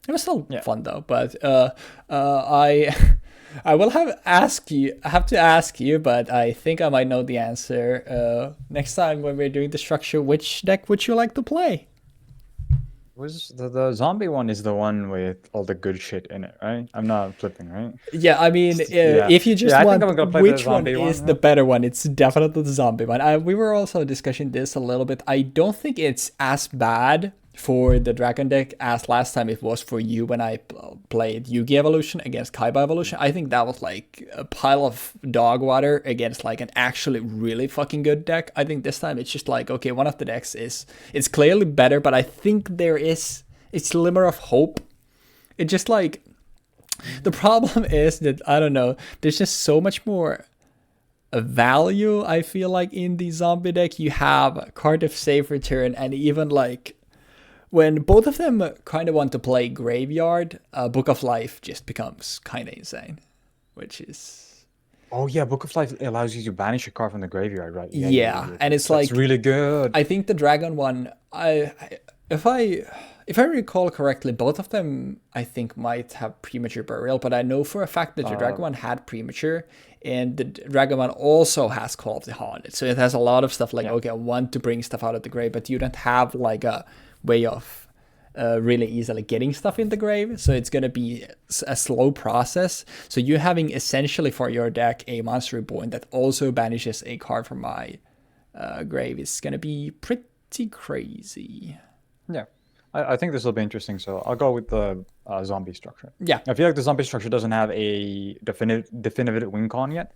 It was still fun though, but I will have to ask you, but I think I might know the answer next time when we're doing the structure. Which deck would you like to play? Was the zombie one is the one with all the good shit in it, right? I'm not flipping, right? Yeah, I mean, Yeah. if you just Yeah, I want think I'm gonna play the which one zombie is one, the yeah. better one, it's definitely the zombie one. We were also discussing this a little bit. I don't think it's as bad for the dragon deck as last time it was for you when I played Yugi Evolution against Kaiba Evolution. I think that was like a pile of dog water against like an actually really fucking good deck. I think this time it's just like, okay, one of the decks it's clearly better, but I think there is a slimmer of hope. It just like the problem is that I don't know, there's just so much more value I feel like in the zombie deck. You have card of safe return, and even like when both of them kind of want to play graveyard, Book of Life just becomes kind of insane, which is Oh yeah, Book of Life allows you to banish a card from the graveyard, right? yeah. And it's That's like really good. I think the dragon one, if I recall correctly, both of them I think might have premature burial, but I know for a fact that the dragon one had premature, and the dragon one also has Call of the Haunted. So it has a lot of stuff like okay, I want to bring stuff out of the grave, but you don't have like a way of really easily getting stuff in the grave. So it's gonna be a slow process. So you having essentially for your deck a Monster Reborn that also banishes a card from my grave is gonna be pretty crazy. Yeah, I think this will be interesting. So I'll go with the zombie structure. Yeah. I feel like the zombie structure doesn't have a definitive win con yet.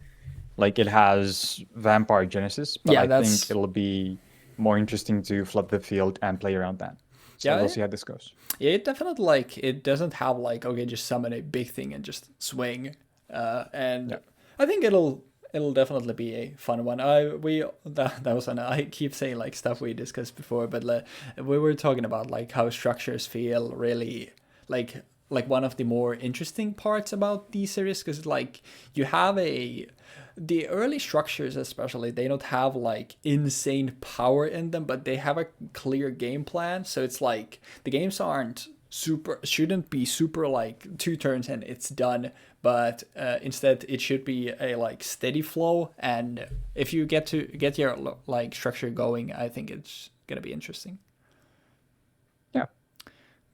Like it has Vampire Genesis, but Yeah, I think it'll be more interesting to flood the field and play around that. So we'll see how this goes. Yeah, it definitely like it doesn't have like okay, just summon a big thing and just swing. And I think it'll definitely be a fun one. That was I keep saying like stuff we discussed before, but we were talking about like how structures feel really like one of the more interesting parts about these series, because like you have the early structures especially, they don't have like insane power in them, but they have a clear game plan. So it's like the games shouldn't be super like 2 turns and it's done, but instead it should be a like steady flow, and if you get your like structure going, I think it's gonna be interesting. Yeah,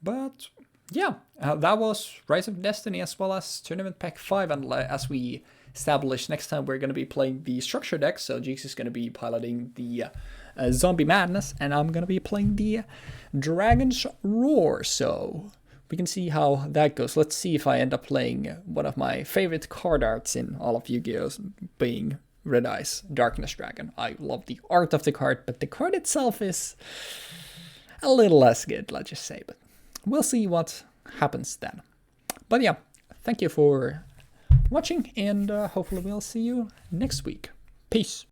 but yeah, that was Rise of Destiny as well as Tournament Pack 5, and as we established, next time we're going to be playing the structure deck. So Jeexx is going to be piloting the Zombie Madness, and I'm going to be playing the Dragon's Roar. So we can see how that goes. Let's see if I end up playing one of my favorite card arts in all of Yu-Gi-Oh! Being Red Eyes Darkness Dragon. I love the art of the card, but the card itself is a little less good, let's just say. But we'll see what happens then. But yeah, thank you for watching, and hopefully we'll see you next week. Peace.